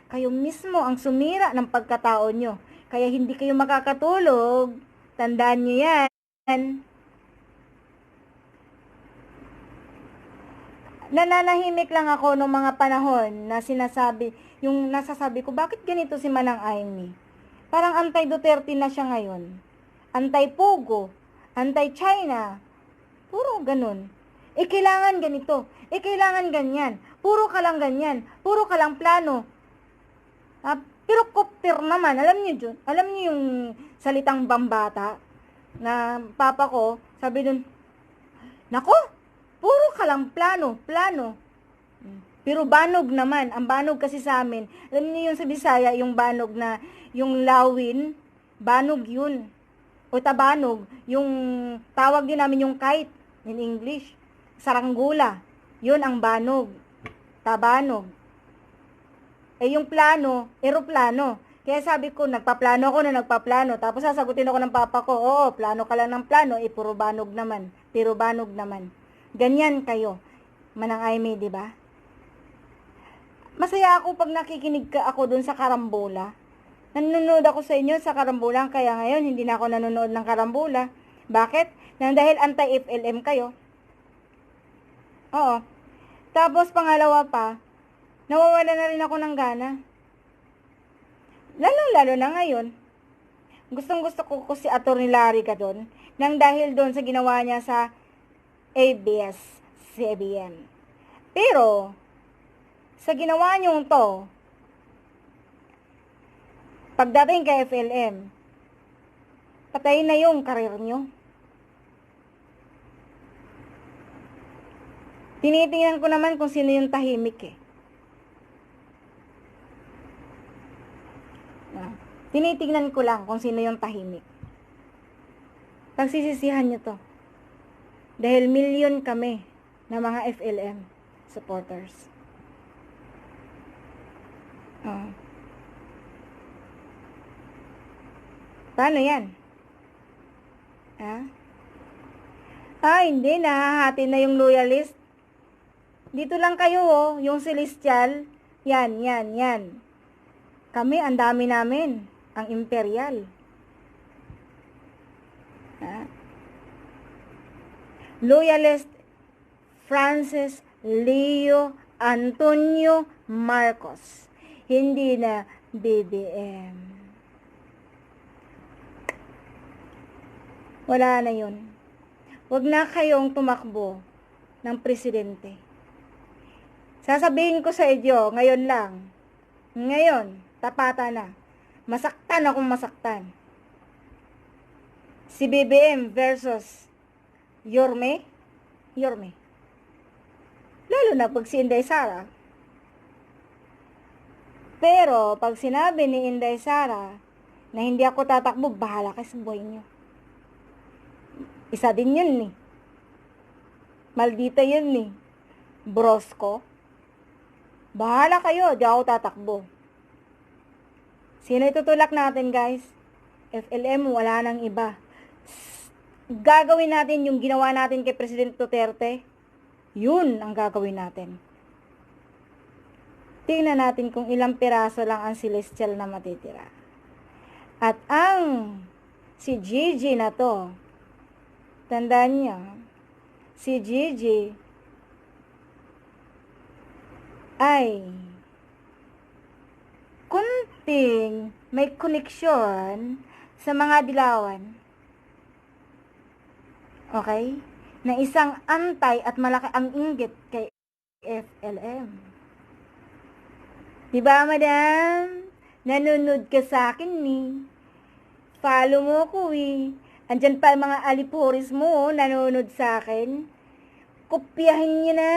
Kayo mismo ang sumira ng pagkatao nyo. Kaya hindi kayo makakatulog. Tandaan nyo yan. Nananahimik lang ako nung mga panahon na nasasabi ko, bakit ganito si Manang Amy? Parang anti-Duterte na siya ngayon. Anti-Pogo, anti-China, puro ganun. Kailangan ganito, kailangan ganyan, puro ka lang ganyan, puro ka lang plano. Pero kopter naman, alam niyo yung salitang bambata, na papa ko, sabi dun, nako, puro ka lang plano. Pero banog naman. Ang banog kasi sa amin, alam niyo yung sa Bisaya, yung banog na, yung lawin, banog yun. O tabanog, yung tawag din namin yung kite, in English. Saranggula, yun ang banog. Tabanog. Yung plano, eroplano. Kaya sabi ko, nagpaplano ako na nagpaplano. Tapos sasagutin ako ng papa ko, oo, plano ka lang ng plano, puro banog naman. Pero banog naman. Ganyan kayo, Manang Amy, di ba? Masaya ako pag nakikinig ako dun sa karambola. Nanonood ako sa inyo sa karambola, kaya ngayon hindi na ako nanonood ng karambola. Bakit? Dahil anti-FLM kayo. Oo. Tapos pangalawa pa, nawawala na rin ako ng gana. Lalo na ngayon. Gustong-gusto ko si Atty. Larry ka doon, nang dahil doon sa ginawa niya sa ABS-CBN. Pero, sa ginawa niyong to, pagdating kay FLM, patay na yung karir niyo. Tinitingnan ko naman kung sino yung tahimik Tinitingnan ko lang kung sino yung tahimik. Pagsisisihan niyo to. Dahil milyon kami na mga FLM supporters. Paano yan? Hindi. Nahahati na yung loyalist. Dito lang kayo, yung celestial. Yan. Kami, ang dami namin. Ang imperial. Loyalist Francis Leo Antonio Marcos. Hindi na BBM. Wala na yun. Huwag na kayong tumakbo ng presidente. Sasabihin ko sa inyo, ngayon lang. Ngayon, tapatan na. Masaktan akong masaktan. Si BBM versus Yorme. Lalo na pag si Inday Sara. Pero, pag sinabi ni Inday Sara na hindi ako tatakbo, bahala kayo sa buhay niyo. Isa din yun eh. Maldita yun eh. Bros ko. Bahala kayo, di ako tatakbo. Sino itutulak natin, guys? FLM, wala nang iba. Gagawin natin yung ginawa natin kay President Duterte. Yun ang gagawin natin. Tingnan natin kung ilang piraso lang ang celestial na matitira. At ang si Gigi na to, tandaan niyo, si Gigi ay kunting may koneksyon sa mga dilawan. Okay? Na isang antay at malaki ang inggit kay FLM. Diba, madam? Nanonood ka sa akin ni. Follow mo ko eh. Andyan pa mga alipuris mo, nanonood sa akin. Kopyahin niyo na.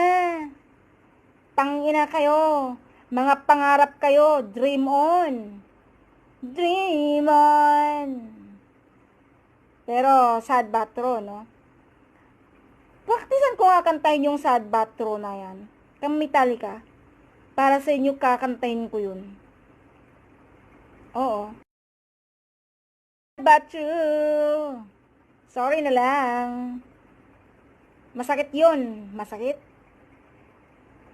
Tangina kayo. Mga pangarap kayo. Dream on. Dream on. Pero, sad but true, no? Praktisan ko nga kantahin yung sad but true na yan. Kang Metallica. Para sa inyo kakantahin ko yun. Oo. But true. Sorry na lang. Masakit yun. Masakit.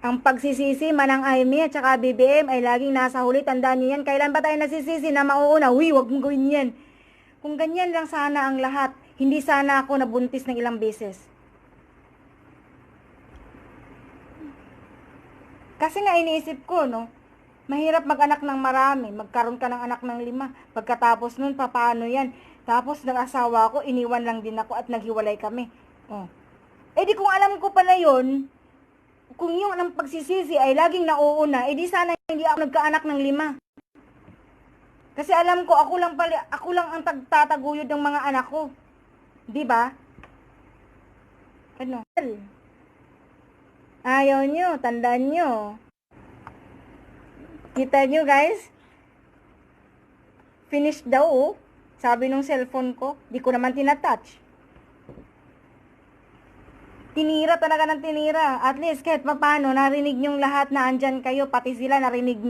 Ang pagsisisi manang Aimee at saka BBM ay laging nasa huli. Tandaan niyo yan. Kailan ba tayo nasisisi na mauuna? Uy, wag mong gawin yan. Kung ganyan lang sana ang lahat, hindi sana ako nabuntis ng ilang beses. Kasi nga iniisip ko, no? Mahirap mag-anak ng marami. Magkaroon ka ng anak ng 5. Pagkatapos nun, paano yan? Tapos, nag-asawa ko, iniwan lang din ako at naghiwalay kami. Oh. Eh di kung alam ko pala yun, kung yung ang pagsisisi ay laging nauuna, eh di sana hindi ako nagkaanak ng 5. Kasi alam ko, ako lang ang tataguyod ng mga anak ko. Di ba? Ano? Ayaw nyo, tandaan nyo. Kita nyo, guys? Finish daw, oh. Sabi nung cellphone ko, di ko naman tinatouch. Tinira talaga ng tinira. At least, kahit paano, narinig nyong lahat na andyan kayo, pati sila narinig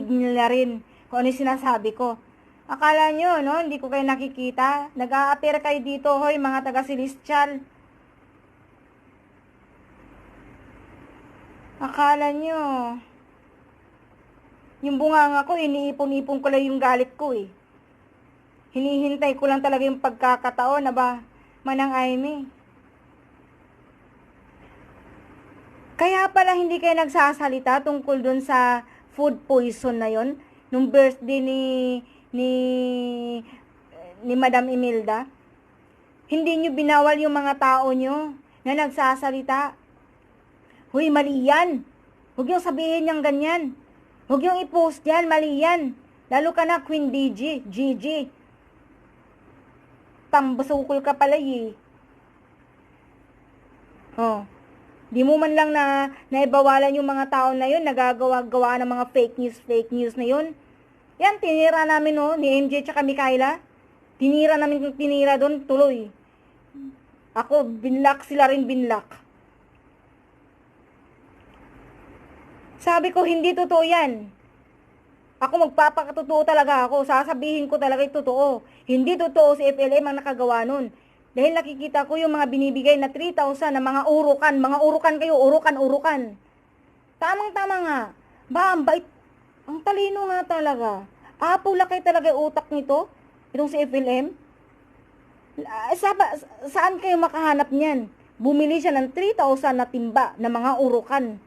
nila rin kung ano yung sinasabi ko. Akala nyo, no, hindi ko kayo nakikita. Nag-a-appear kayo dito, hoy, mga taga-celestial. Akala nyo, yung bunganga ko, iniipon-ipon ko lang yung galit ko eh. Hinihintay ko lang talaga yung pagkakataon na ba, manang Aimee. Kaya pala hindi kayo nagsasalita tungkol dun sa food poison na yon nung birthday ni Madam Imelda. Hindi nyo binawal yung mga tao nyo na nagsasalita. Huy, mali yan. Huwag yung sabihin niyang ganyan. Huwag yung i-post yan, mali yan. Lalo ka na, Queen Gigi. Tambasukol ka pala eh. Oh. Di mo man lang naibawalan yung mga tao na yun, nagagawa-gawa ng mga fake news na yun. Yan, tinira namin oh, ni MJ tsaka Mikaela. Tinira doon, tuloy. Ako, binlock, sila rin binlock. Sabi ko, hindi totoo yan. Ako magpapakatotoo talaga ako. Sasabihin ko talaga yung totoo. Hindi totoo si FLM ang nakagawa nun. Dahil nakikita ko yung mga binibigay na 3,000 na mga urukan. Mga urukan kayo, urukan. Tamang-tama nga. Ba, ang bait. Ang talino nga talaga. Pulakay talaga yung utak nito. Itong si FLM. Saan kayo makahanap niyan? Bumili siya ng 3,000 na timba na mga urukan.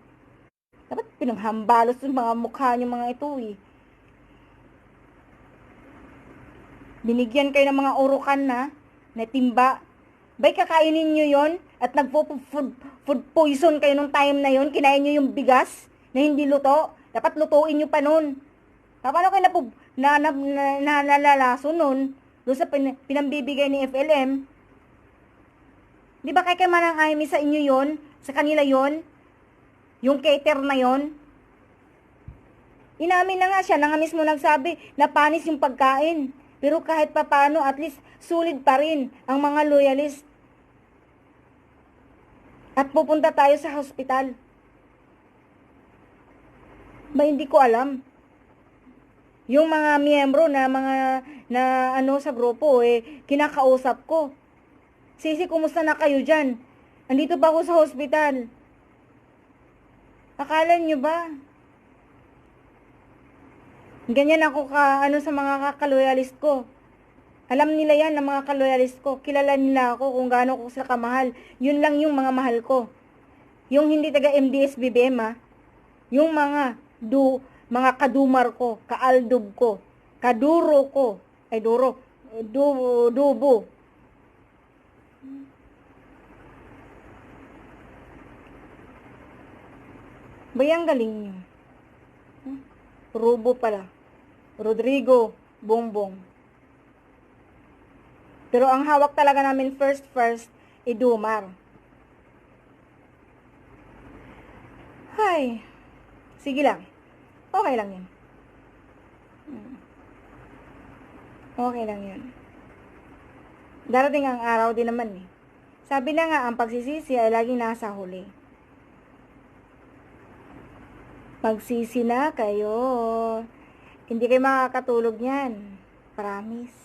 Dapat pinanghambalos yung mga mukha niyo mga ito eh. Binigyan kayo ng mga urukan na timba. Bay, kakainin nyo yon at food poison kayo nung time na yon. Kinain nyo yung bigas na hindi luto. Dapat lutuin nyo pa nun. Paano kayo nalalaso nun? Doon sa pinambibigay ni FLM. Di ba kay Manang Amy sa inyo yon? Sa kanila yon? Yung cater na yon? Inamin na nga siya, na nga mismo nagsabi na panis yung pagkain. Pero kahit papano, at least sulit pa rin ang mga loyalist. At pupunta tayo sa hospital. Ba, hindi ko alam. Yung mga miyembro na sa grupo, kinakausap ko. Sisi, kumusta na kayo dyan? Andito pa ako sa hospital. Akala nyo ba? Ganyan ako sa mga kaloyalist ko. Alam nila yan, ng mga kaloyalist ko. Kilala nila ako kung gaano ko sila kamahal. Yun lang yung mga mahal ko. Yung hindi taga MDS BBM, yung mga kadumar ko, kaaldob ko, kaduro ko, dubo. Bayang galing nyo. Rubo pala. Rodrigo Bongbong. Pero ang hawak talaga namin first, Dumar. Hay. Sige lang. Okay lang yun. Okay lang yun. Darating ang araw din naman eh. Sabi na nga, ang pagsisisi ay laging nasa huli. Magsisi na kayo. Hindi kayo makakatulog yan. Promise.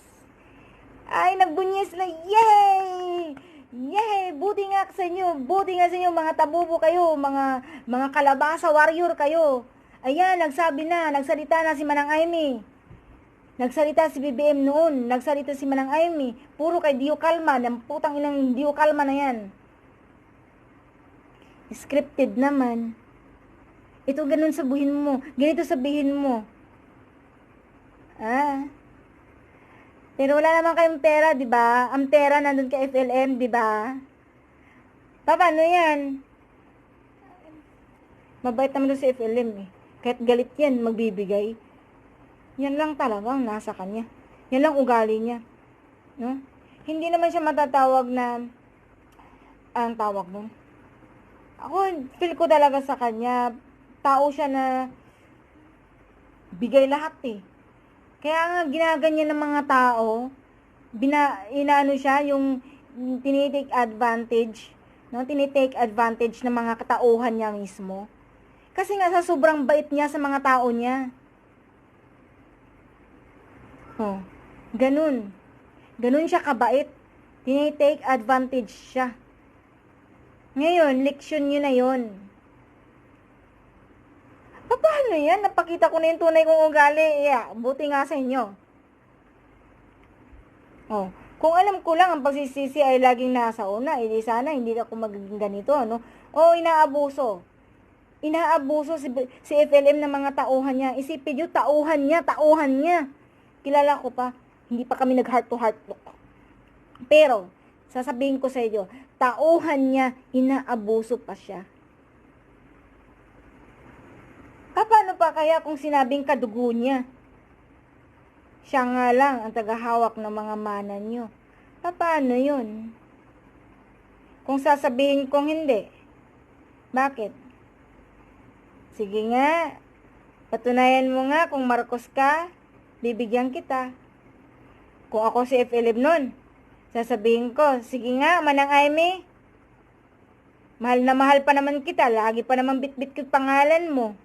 Ay, nagbunyes na. Yay! Yay! Buti nga sa inyo. Buti nga sa inyo, mga tabubo kayo. Mga kalabasa warrior kayo. Ayan, nagsalita na si Manang Amy. Nagsalita si BBM noon. Nagsalita si Manang Amy. Puro kay Dio Calma. Ng putang inang Dio Calma na yan. Scripted naman. Ito ganun sabihin mo. Ganito sabihin mo. Pero wala naman kayong pera, di ba? Ang pera nandun kay FLM, di ba? Paano yan? Mabait naman doon si FLM eh. Kahit galit yan, magbibigay. Yan lang talagang nasa kanya. Yan lang ugali niya. No? Hindi naman siya matatawag na ang tawag nun. Ako, feel ko talaga sa kanya, tao siya na bigay lahat eh. Kaya nga ginaganyan ng mga tao, inaano siya, yung tinitake advantage, no? Tinitake advantage ng mga katauhan niya mismo. Kasi nga sa sobrang bait niya sa mga tao niya. Oh, ganun. Ganun siya kabait. Tinitake advantage siya. Ngayon, leksyon niyo na yon. Paano yan? Napakita ko na yung tunay kong ugali. Yeah, buti nga sa inyo. Oh, kung alam ko lang ang pagsisisi ay laging nasa una, edi sana hindi ako magiging ganito, ano? Oh, inaabuso. Inaabuso si FLM ng mga tauhan niya. Isipin niyo, tauhan niya. Kilala ko pa. Hindi pa kami nag-heart to heart look. Pero, sasabihin ko sa inyo, tauhan niya, inaabuso pa siya. Paano pa kaya kung sinabing kadugo niya? Siya nga lang ang tagahawak ng mga mana niyo. Paano yun? Kung sasabihin kong hindi, bakit? Sige nga, patunayan mo nga kung Marcos ka, bibigyan kita. Kung ako si FLM nun, sasabihin ko, sige nga, Manang Amy, mahal na mahal pa naman kita, lagi pa naman bitbit ko pangalan mo.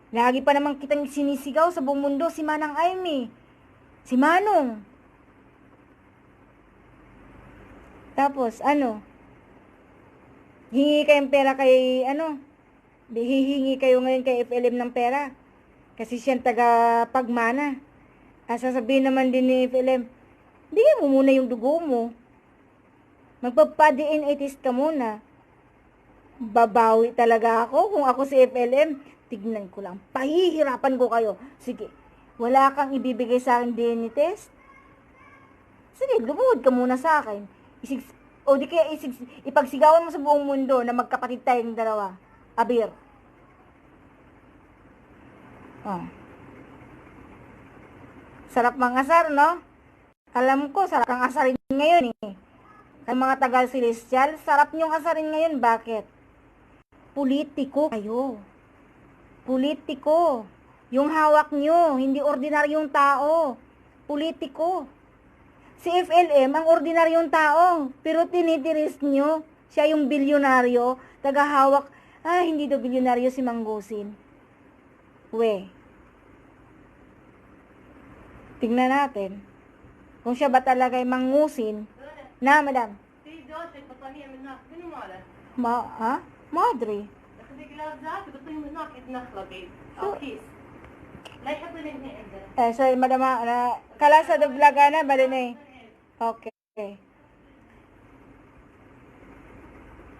Lagi pa naman kitang sinisigaw sa buong mundo, si Manang Amy, si Manong. Tapos, hingi kayong pera kay, hihingi kayo ngayon kay FLM ng pera. Kasi siyang taga-pagmana. Sasabihin naman din ni FLM, bigyan mo muna yung dugo mo. Magpapa-DNA test ka muna. Babawi talaga ako kung ako si FLM. Tignan ko lang. Pahihirapan ko kayo. Sige. Wala kang ibibigay sa akin DNA test? sige, lumuhod ka muna sa akin. O di kaya ipagsigawan mo sa buong mundo na magkapatid tayong dalawa. Abir. Oh. Sarap mangasar, no? Alam ko, sarap kang asarin ngayon eh. Kaya mga tagal celestial, sarap niyong asarin ngayon. Bakit? Politiko kayo. Politiko. Yung hawak niyo, hindi ordinaryong tao. Politiko. Si FLM, ang ordinaryong tao. Pero tinitiris niyo, siya yung bilyonaryo, tagahawak. Hindi daw bilyonaryo si Manggusin. Tingnan natin. Kung siya ba talaga ay mangusin. Na, madam. Madre. Sorry, madam. Kala sa dublaga na, bali na eh. Okay.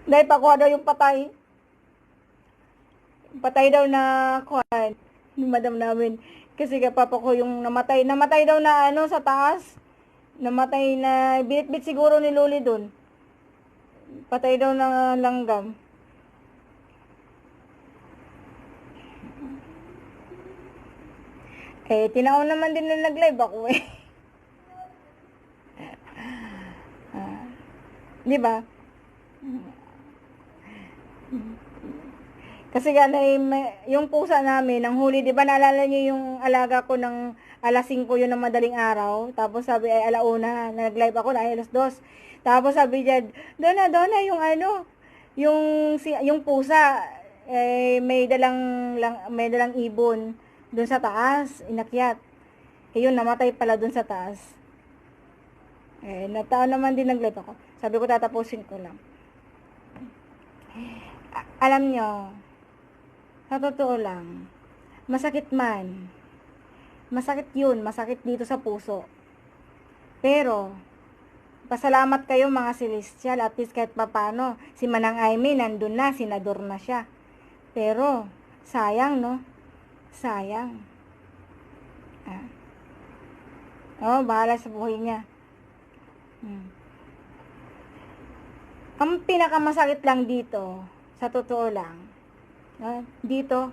Dahil pakuha daw yung patay. Patay daw na kuhan. Yung madam namin. Kasi papa ko yung namatay. Namatay daw na sa taas. Namatay na, binitbit siguro ni Loli dun. Patay daw na langgam. Tinaon naman din na nag-live ako eh. Di ba? Kasi yung pusa namin, ang huli, di ba naalala niyo yung alaga ko ng alas 5 yun ng madaling araw? Tapos sabi ay alauna, nag-live ako na alas 2. Tapos sabi niya, Donna, yung pusa, may dalang ibon doon sa taas, inakyat. Yun, namatay pala doon sa taas. Nataon naman din nag-live ako. Sabi ko, tatapusin ko lang. Alam nyo, sa totoo lang, masakit man. Masakit yun, masakit dito sa puso. Pero, pasalamat kayo mga celestial, at least kahit papano, si Manang Aimee nandun na, senador na siya. Pero, sayang no? Sayang. Bahala sa buhay niya. Ang pinakamasakit lang dito, sa totoo lang, dito,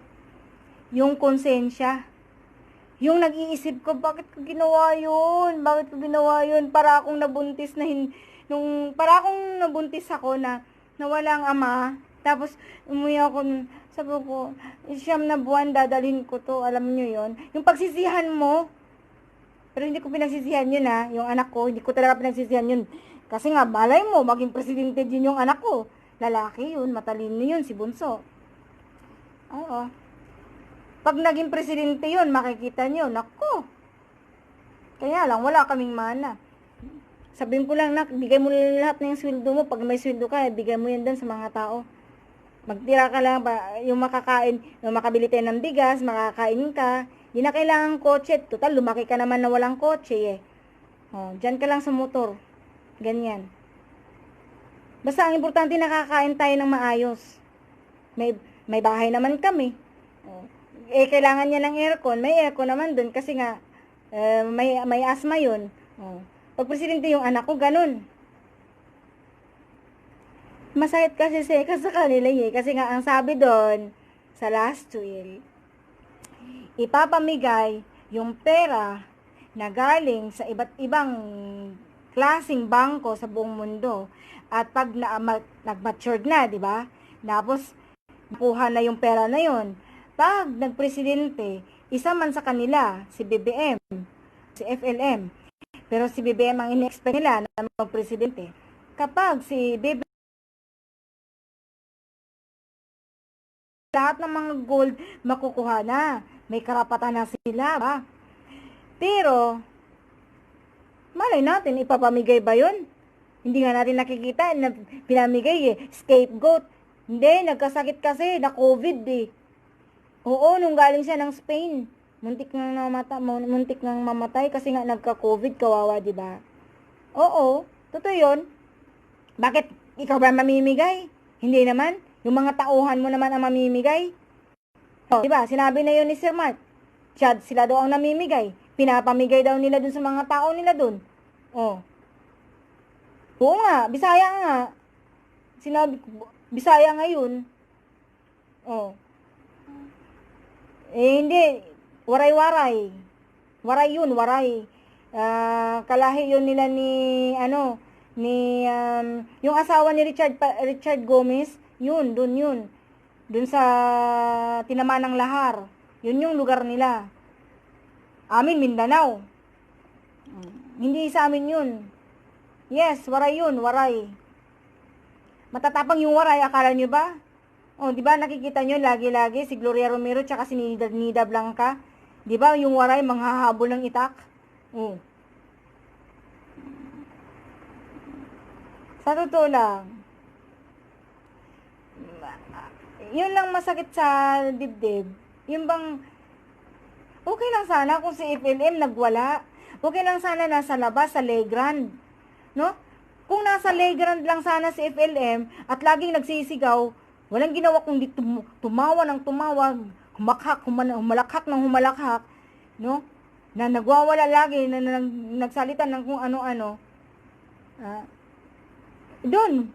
yung konsensya. Yung nag-iisip ko, bakit ko ginawa yun? Para akong nabuntis para akong nabuntis ako na walang ama. Tapos, umuwi ako, sabi ko, 9 na buwan, dadalhin ko to. Alam nyo yon. Yung pagsisihan mo, pero hindi ko pinagsisihan yun yung anak ko, hindi ko talaga pinagsisihan yun. Kasi nga, malay mo, maging presidente din yung anak ko. Lalaki yun, matalino yun, si Bunso. Oo. Pag naging presidente yun, makikita nyo, nako. Kaya lang, wala kaming mana. Sabihin ko lang, bigay mo lahat ng sweldo mo. Pag may sweldo ka, bigay mo yan din sa mga tao. Magtira ka lang, yung makakain, yung makabili tayo ng bigas, makakain ka. Hindi na kailangan kotse. Total, lumaki ka naman na walang kotse dyan ka lang sa motor. Ganyan. Basta ang importante, nakakain tayo ng maayos. May bahay naman kami. Kailangan niya ng aircon. May aircon naman dun kasi nga, may asma yun. Pag presidente yung anak ko, ganun. Masakit kasi sa kanila kasi nga ang sabi doon sa last will, ipapamigay yung pera na galing sa iba't ibang klaseng bangko sa buong mundo. At pag nag-matured na, di ba? Tapos nakuha na yung pera na yon. Pag nagpresidente, isa man sa kanila, si BBM, si FLM. Pero si BBM ang in-expect nila na magpresidente. Kapag si BBM, lahat ng mga gold makukuha na. May karapatan na sila, ba? Pero, malay natin, ipapamigay ba yun? Hindi nga natin nakikita na pinamigay scapegoat. Hindi, nagkasakit kasi, na COVID Oo, nung galing siya ng Spain, muntik nang mamatay kasi nga nagka-COVID, kawawa, di ba? Oo, totoo yun. Bakit ikaw ba mamimigay? Hindi naman. Yung mga tauhan mo naman ang mamimigay. Di ba? Sinabi na yun ni Sir Mark. Sila daw ang namimigay. Pinapamigay daw nila dun sa mga tao nila dun. Oo nga, Bisaya nga. Sinabi ko, Bisaya ngayon. Oh. Hindi. Waray-waray. Waray yun, waray. Kalahi yun nila yung asawa ni Richard Gomez, dun yun. Dun sa Tinaman ng Lahar. Yun yung lugar nila. Amin, Mindanao. Hindi sa amin yun. Yes, waray yun, waray. Matatapang yung waray, akala nyo ba? Oh, di ba nakikita nyo lagi-lagi si Gloria Romero tsaka si Nida Blanca? Di ba yung waray manghahabol ng itak? Oh. Sa totoo lang, yun lang masakit sa dibdib. Yung bang, okay lang sana kung si FLM nagwala. Okay lang sana nasa labas, sa Legrand. No? Kung nasa Legrand lang sana si FLM at laging nagsisigaw, walang ginawa kundi tumawa ng tumawag, humalakhak ng humalakhak, no? Na nagwawala lagi, na nagsalita ng kung ano-ano. Doon,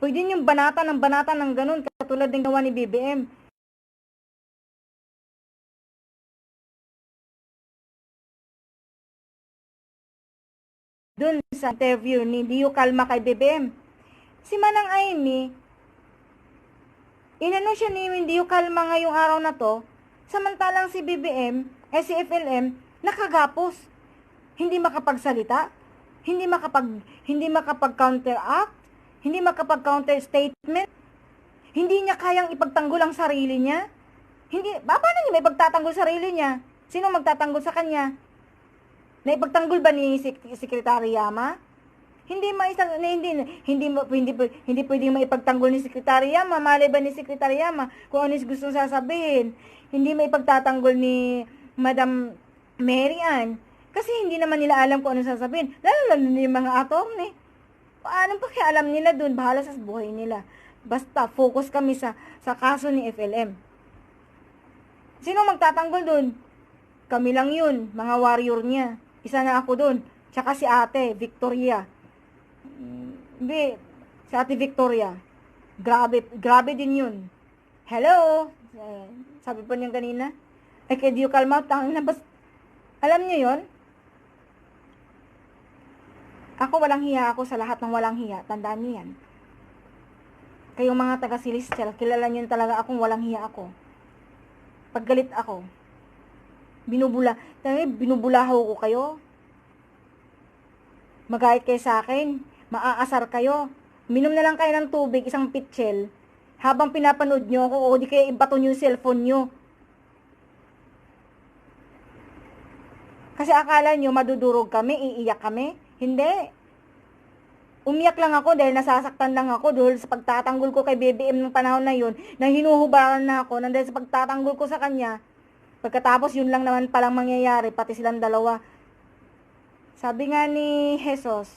pwede yung banata ng ganun, katulad ng gawa ni BBM. Doon sa interview ni Dio Calma kay BBM. Si Manang Amy, inano siya ni Dio Calma ngayong araw na to, samantalang si BBM, si FLM, nakagapos. Hindi makapagsalita, hindi makapag-counteract, hindi makapag-counter statement, hindi niya kayang ipagtanggol ang sarili niya. Paano niya may pagtatanggol sarili niya? Sino magtatanggol sa kanya? Naipagtanggol ba ni Secretary Yama? Hindi pwedeng maipagtanggol ni Secretary Yama. Malay ba ni Secretary Yama kung ano gustong sasabihin? Hindi maipagtatanggol ni Madam Mary Ann. Kasi hindi naman nila alam kung ano sasabihin. Lalo yung mga attorney. Paano pa kaya alam nila dun? Bahala sa buhay nila. Basta focus kami sa kaso ni FLM. Sino magtatanggol dun? Kami lang yun, mga warrior niya. Isa na ako dun. Tsaka si ate, Victoria. Hindi, si ate Victoria. Grabe din yun. Hello? Sabi pa niya kanina. Kay Dio Calma, alam niyo yun? Ako walang hiya ako sa lahat ng walang hiya. Tandaan niyo yan. Kayong mga taga-Celestial, kilala niyo talaga akong walang hiya ako. Paggalit ako, binubulahaw ko kayo. Magayat kayo sa akin, maaasar kayo. Minom na lang kayo ng tubig, isang pitchel, habang pinapanood nyo ako, o di kaya ibato nyo yung cellphone nyo. Kasi akala nyo madudurog kami, iiyak kami. Hindi. Umiyak lang ako dahil nasasaktan lang ako dahil sa pagtatanggol ko kay BBM ng panahon na yun, na hinuhubaran na ako dahil sa pagtatanggol ko sa kanya. Pagkatapos yun lang naman palang mangyayari, pati silang dalawa. Sabi nga ni Jesus,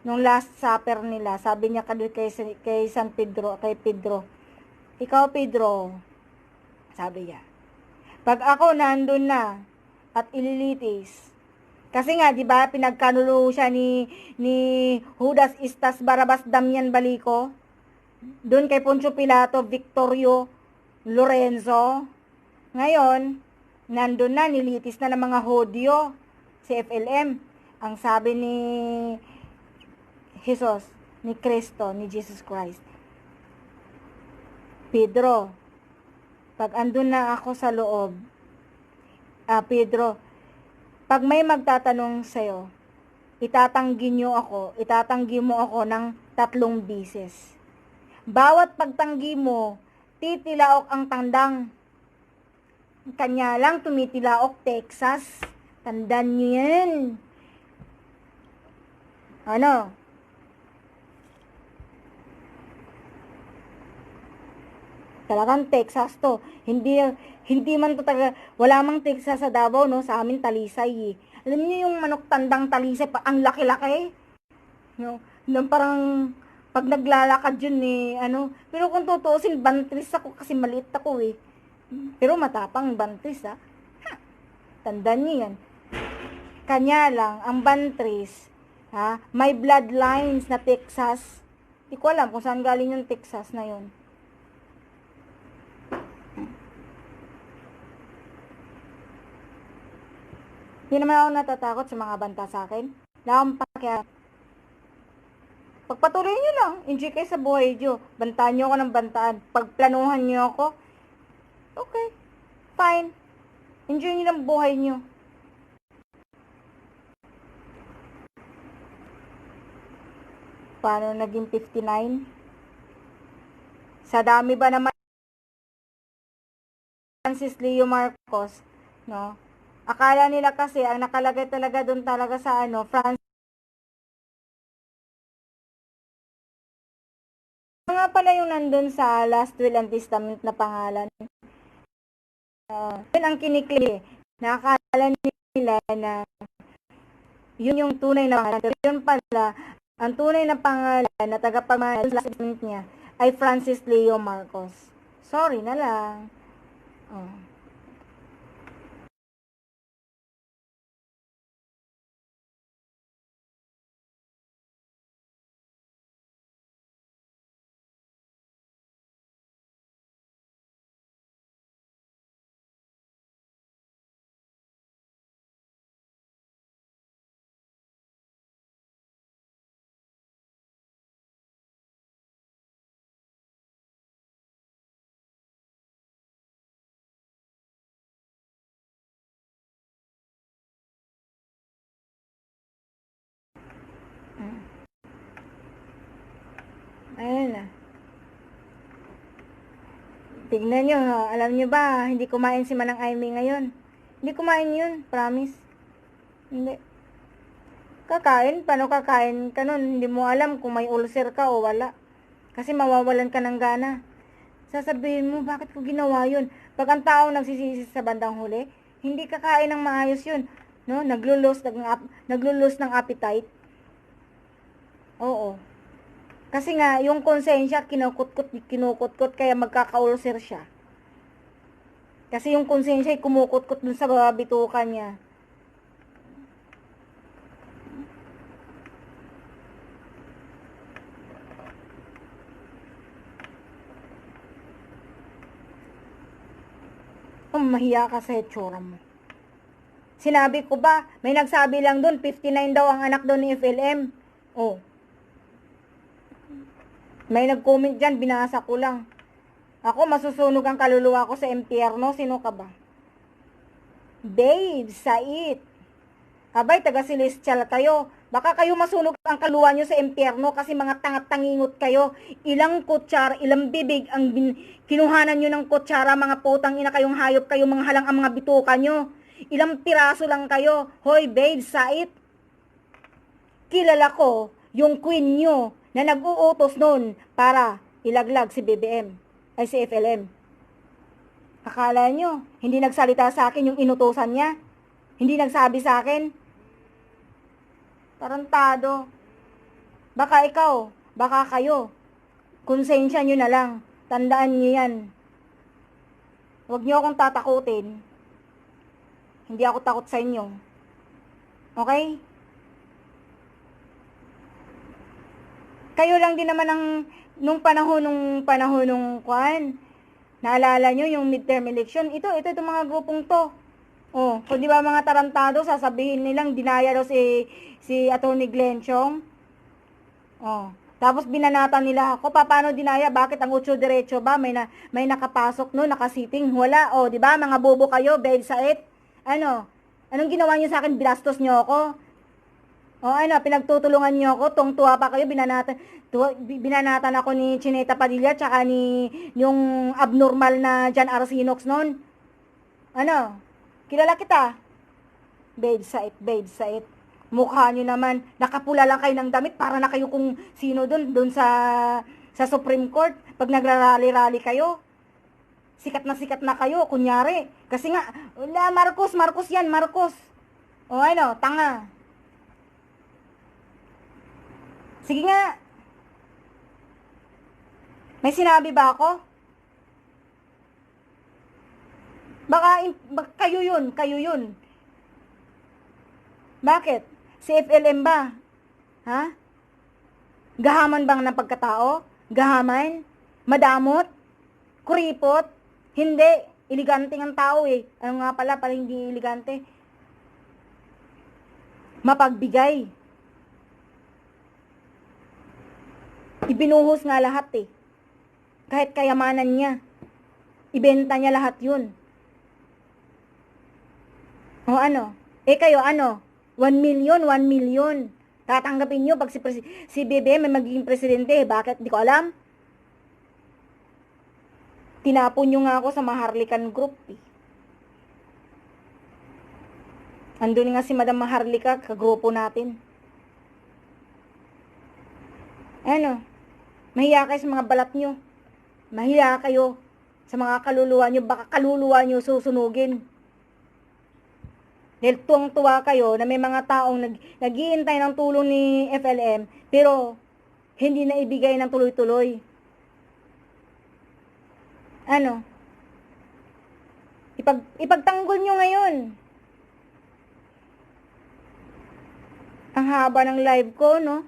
nung last supper nila, sabi niya kay San Pedro, kay Pedro, ikaw Pedro, sabi niya, pag ako nandun na at ililitis, kasi nga, di ba, pinagkanulo siya ni Judas Istas Barabas Damian Balico, doon kay Poncio Pilato, Victorio Lorenzo. Ngayon, nandun na, nilitis na ng mga Hodyo, si FLM. Ang sabi ni Jesus, ni Kristo, ni Jesus Christ, Pedro, pag andun na ako sa loob, Pedro, pag may magtatanong sa'yo, itatanggi mo ako ng 3 bisis. Bawat pagtanggi mo, titilaok ang tandang. Kanya lang tumitilaok Texas. Tandaan nyo yan. Ano? Talagang Texas to. Hindi man to wala mang Texas sa Davao, no? Sa amin Talisay. Alam niyo yung manok tandang Talisay, ang laki-laki. No? Nung parang pag naglalakad yun pero kung tutuusin, bantris ako kasi maliit ako Pero matapang bantris Tandaan niyo yan. Kanya lang, ang bantris, Ha? May bloodlines na Texas. Hindi ko alam kung saan galing yung Texas na yun. Hindi naman ako natatakot sa mga banta sa akin. Wala akong pakialam. Pagpatuloy nyo lang. Enjoy kayo sa buhay nyo. Bantaan nyo ako ng bantaan. Pagplanuhan nyo ako, okay, fine. Enjoy nyo lang buhay nyo. Paano naging 59? Sa dami ba naman Francis Leo Marcos, no? Akala nila kasi ang nakalagay talaga doon talaga sa Francis. Nga pala yung nandun sa last will and testament na pangalan. Yun ang kinikli. Nakakala nila na yun yung tunay na pangalan. Pero yun pala, ang tunay na pangalan na tagapamahala sa last testament niya ay Francis Leo Marcos. Sorry na lang. Oh. Ayun na. Tignan nyo, alam nyo ba, hindi kumain si Manang Aimee ngayon. Hindi kumain yun, promise. Hindi. Kakain, paano kakain ka nun? Hindi mo alam kung may ulcer ka o wala. Kasi mawawalan ka ng gana. Sasabihin mo, bakit ko ginawa yun? Pag ang tao nagsisisi sa bandang huli, hindi kakain ng maayos yun. No? Naglulus ng appetite. Oo. Kasi nga, yung konsensya, kinukutkot, kaya magkaka-ulcer siya. Kasi yung konsensya ay kumukutkot dun sa bitukan niya. Mahiya ka sa itsura mo. Sinabi ko ba, may nagsabi lang dun, 59 daw ang anak doon ni FLM. Oh. May nag-comment dyan, binasa ko lang. Ako, masusunog ang kaluluwa ko sa impyerno. Sino ka ba? Babe, Sait. Abay, taga-celestial kayo. Baka kayo masunog ang kaluluwa nyo sa impyerno kasi mga tangat-tangingot kayo. Ilang kutsara, ilang bibig ang kinuhanan nyo ng kutsara, mga putang ina kayong hayop kayo, mga halang ang mga bituka nyo. Ilang piraso lang kayo. Hoy, babe, Sait. Kilala ko yung queen nyo na nag-uutos nun para ilaglag si BBM, ay si FLM. Akala nyo, hindi nagsalita sa akin yung inutusan niya? Hindi nagsabi sa akin? Tarantado. Baka ikaw, baka kayo. Konsensya nyo na lang. Tandaan nyo yan. Huwag nyo akong tatakutin. Hindi ako takot sa inyo. Okay? Kayo lang din naman ang nung panahon nung kwan. Naalala nyo yung midterm election? Ito itong mga grupong to. Oh, kung di ba mga tarantado, sasabihin nilang dinaya daw si Atty. Glenn Chong. Oh, tapos binanatan nila ako. Paano dinaya? Bakit ang utso diretso ba? May nakapasok no, nakasiting. Wala. Oh, di ba? Mga bobo kayo, bed sait. Ano? Anong ginawa niyo sa akin? Binastos niyo ako. O pinagtutulungan niyo ako, tungtuwa pa kayo, binanatan ako ni Chineta Padilla, tsaka yung abnormal na Jan Arsinox noon. Ano, kilala kita. Babe sait. Mukha niyo naman, nakapula lang kayo ng damit, para na kayo kung sino doon sa Supreme Court, pag nagrarally-rally kayo. Sikat na kayo, kunyari. Kasi nga, wala, Marcos yan, Marcos. O tanga. Sige nga. May sinabi ba ako? Baka kayo yun. Bakit? Si FLM ba? Ha? Gahaman bang ng pagkatao? Gahaman? Madamot? Kuripot? Hindi. Elegante ang tao eh. Ano nga pala hindi elegante? Mapagbigay. Ibinuhos nga lahat eh. Kahit kayamanan niya. Ibenta niya lahat yun. O ano? Kayo ano? 1 million, 1 million. Tatanggapin nyo pag si BBM may magiging presidente. Bakit? Di ko alam. Tinapon nyo nga ako sa Maharlikan group eh. Andun nga si Madam Maharlika, kagrupo natin. Ano? Mahiya kayo sa mga balat nyo. Mahiya kayo sa mga kaluluwa nyo. Baka kaluluwa nyo susunugin. Dahil tuwang-tuwa kayo na may mga taong nag-iintay ng tulong ni FLM, pero hindi na ibigay ng tuloy-tuloy. Ano? Ipagtanggol nyo ngayon. Ang haba ng live ko, no?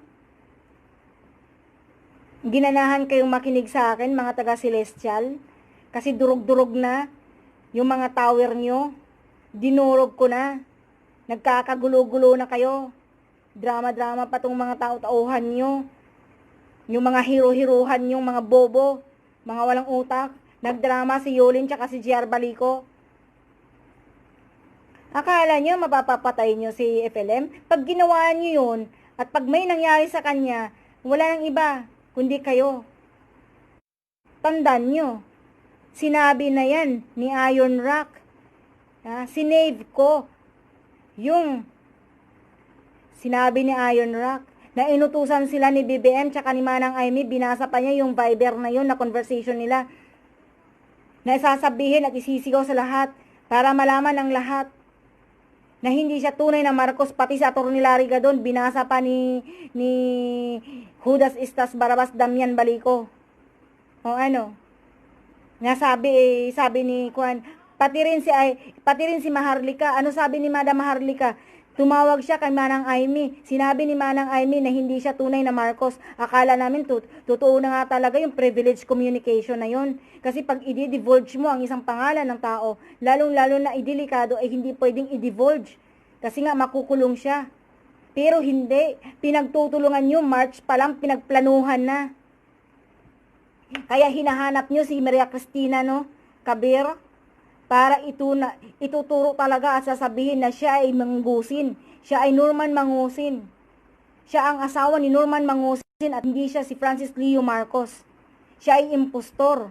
Ginanahan kayong makinig sa akin, mga taga-celestial. Kasi durog-durog na yung mga tower nyo. Dinurog ko na. Nagkakagulo-gulo na kayo. Drama-drama pa tong mga tao-tauhan nyo. Yung mga hero-herohan nyo, mga bobo. Mga walang utak. Nagdrama si Yolin tsaka si JR Balico. Akala nyo mapapapatay nyo si FLM? Pag ginawa nyo yun, at pag may nangyari sa kanya, wala nang iba, kundi kayo. Tandaan nyo, sinabi na yan ni Iron Rock. Sinave ko yung sinabi ni Iron Rock na inutusan sila ni BBM tsaka ni Manang Aimee. Binasa pa niya yung Viber na yun na conversation nila. Na isasabihin at isisigaw sa lahat para malaman ng lahat na hindi siya tunay na Marcos, pati sa Atty. Larry Gadon, binasa pa ni Judas Istas Barabas Damian Balico. O ano? Sabi ni Juan, pati rin si Maharlika. Ano sabi ni Madam Maharlika? Tumawag siya kay Manang Aimee. Sinabi ni Manang Aimee na hindi siya tunay na Marcos. Akala namin totoo na nga talaga yung privilege communication na yon. Kasi pag i-divulge mo ang isang pangalan ng tao, lalong-lalo na delikado ay hindi pwedeng i-divulge. Kasi nga makukulong siya. Pero hindi. Pinagtutulungan nyo, March pa lang, pinagplanuhan na. Kaya hinahanap nyo si Maria Cristina, no? Kabir, para ituturo talaga at sasabihin na siya ay Mangusin. Siya ay Norman Mangusin. Siya ang asawa ni Norman Mangusin at hindi siya si Francis Leo Marcos. Siya ay impostor.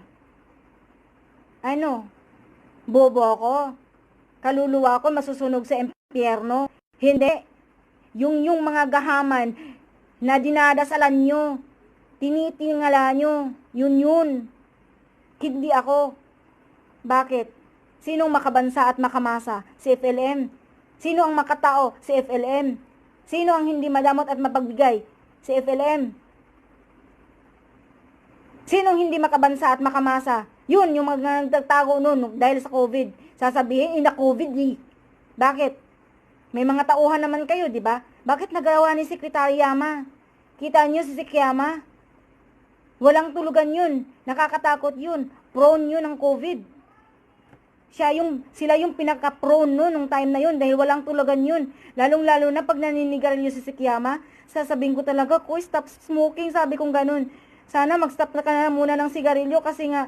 Ano? Bobo ako? Kaluluwa ko masusunog sa impyerno? Hindi. Yung mga gahaman na dinadasalan nyo, tinitingala nyo, yun. Hindi ako. Bakit? Sinong makabansa at makamasa? Si FLM. Sino ang makatao? Si FLM. Sino ang hindi madamot at mapagbigay? Si FLM. Sino ang hindi makabansa at makamasa? Yun, yung mga nagtatago noon dahil sa COVID. Sasabihin, ina COVID eh. Bakit? May mga tauhan naman kayo, di ba? Bakit nagawa ni Secretary Yama? Kita niyo si Yama? Walang tulugan yun. Nakakatakot yun. Prone yun ng COVID. Sila yung pinaka-prone no, nung time na yun dahil walang tulugan yun. Lalong-lalo na pag naninigarilyo si Yama, sasabihin ko talaga, Kuy, stop smoking, sabi kong ganun. Sana mag-stop na ka na muna ng sigarilyo kasi nga,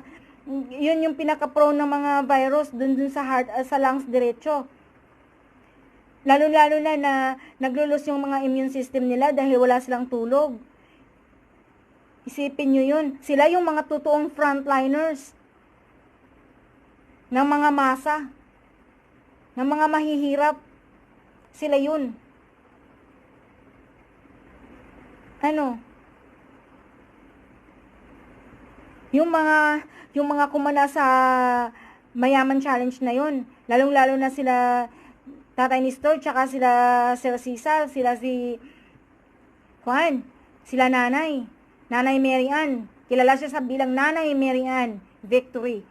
yun yung pinaka-prone ng mga virus dun sa heart, sa lungs diretso. Lalo-lalo na naglulos yung mga immune system nila dahil wala silang tulog. Isipin nyo yun. Sila yung mga totoong frontliners ng mga masa, ng mga mahihirap. Sila yun. Ano? Yung mga kumana sa Mayaman Challenge na yun, lalong-lalo na sila Tatay Nestor, tsaka sila Sir Cesar, sila si Juan, sila Nanay Mary Ann. Kilala siya sa bilang Nanay Mary Ann Victory.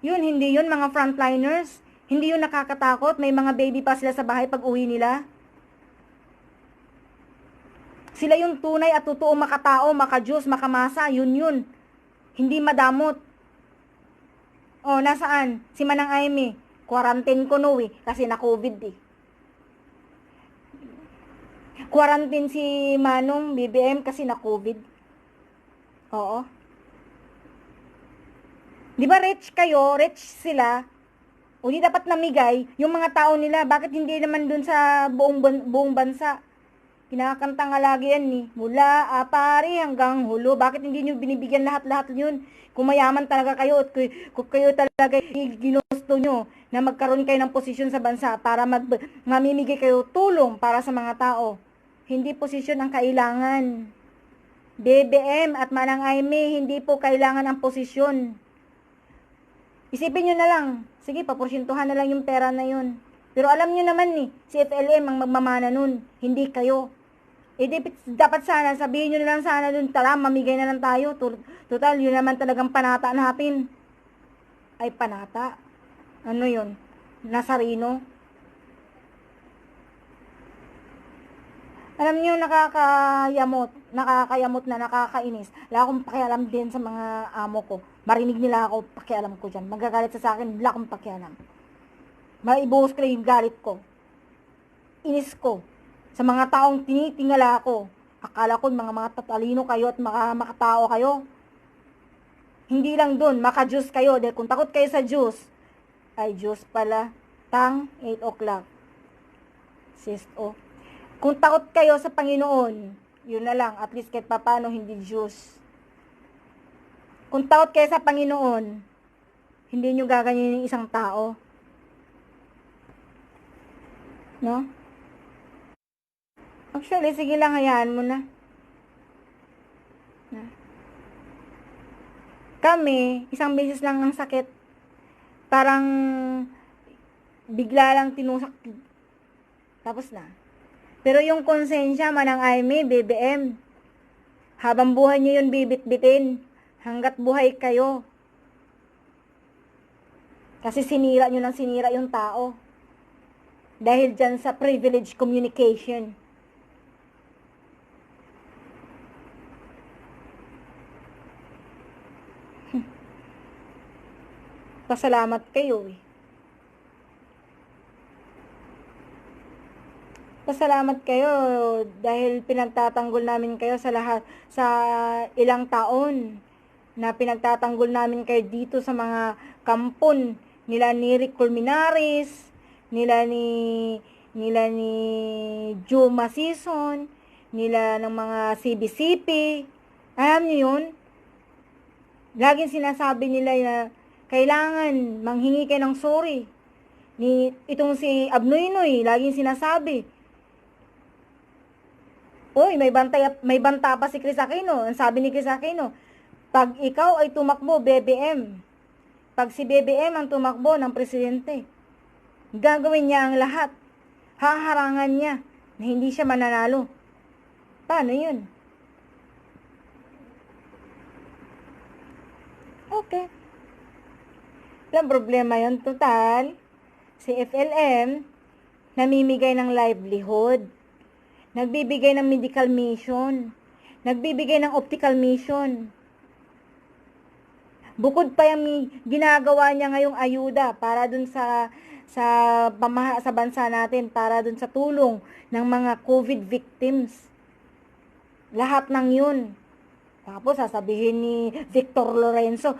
Yun, hindi yun mga frontliners. Hindi yun nakakatakot. May mga baby pa sila sa bahay pag uwi nila. Sila yung tunay at totoong makatao, makajus, makamasa, yun. Hindi madamot. O, nasaan? Si Manang Aimee. Quarantine ko no eh, kasi na-COVID eh. Quarantine si Manong BBM kasi na-COVID. Oo. Di ba rich kayo, rich sila, o di dapat namigay yung mga tao nila, bakit hindi naman dun sa buong bansa? Kinakanta nga lagi yan eh, mula Apari hanggang Hulo, bakit hindi nyo binibigyan lahat-lahat yun? Kung mayaman talaga kayo at kung kayo talaga ginusto nyo na magkaroon kayo ng posisyon sa bansa para mamimigay kayo tulong para sa mga tao, hindi posisyon ang kailangan. BBM at Manang Aimee, hindi po kailangan ang posisyon. Isipin nyo na lang, sige, paporsyentuhan na lang yung pera na yun. Pero alam nyo naman ni, si FLM ang magmamana nun, hindi kayo. Dapat sana, sabihin nyo na lang sana dun, tara, mamigay na lang tayo. Total, yun naman talagang panata natin. Ay, panata. Ano yun? Nasarino. Alam nyo, nakakayamot na, nakakainis. Wala akong pakialam din sa mga amo ko. Marinig nila ako, pakialam ko dyan. Magagalit sa akin, wala akong pakialam. Maibuhos ko na yung galit ko. Inis ko. Sa mga taong tinitingala ko. Akala ko mga tatalino kayo at makatao kayo. Hindi lang dun, maka-Diyos kayo. Dahil kung takot kayo sa Diyos, ay Diyos pala. 8 o'clock. Kung takot kayo sa Panginoon, yun na lang, at least kahit papano hindi Diyos. Kung takot kayo sa Panginoon, hindi nyo gaganyan yung isang tao. No? Actually, sige lang, hayaan mo na. Kami, isang beses lang ang sakit. Parang bigla lang tinusak. Tapos na. Pero yung konsensya, Manang Aimee, BBM, habang buhay nyo yun bibit-bitin, hanggat buhay kayo. Kasi sinira nyo ng sinira yung tao. Dahil dyan sa privilege communication. Pasalamat kayo eh. Pasalamat kayo dahil pinagtatanggol namin kayo sa ilang taon na pinagtatanggol namin kayo dito sa mga kampon nila ni Rick Colmenares, nila ni Juma Season, nila ng mga CBCP. Alam niyo yun? Laging sinasabi nila na kailangan manghingi kayo ng sorry. Itong si Abnoynoy, laging sinasabi, oy, may banta pa si Chris Aquino. Ang sabi ni Chris Aquino, pag ikaw ay tumakbo, BBM, pag si BBM ang tumakbo ng presidente, gagawin niya ang lahat. Haharangan niya na hindi siya mananalo. Paano yun? Okay. Walang problema yun. Total, si FLM, namimigay ng livelihood. Nagbibigay ng medical mission. Nagbibigay ng optical mission. Bukod pa yung ginagawa niya ngayong ayuda para dun sa bansa natin, para dun sa tulong ng mga COVID victims. Lahat ng yun. Tapos sasabihin ni Victor Lorenzo,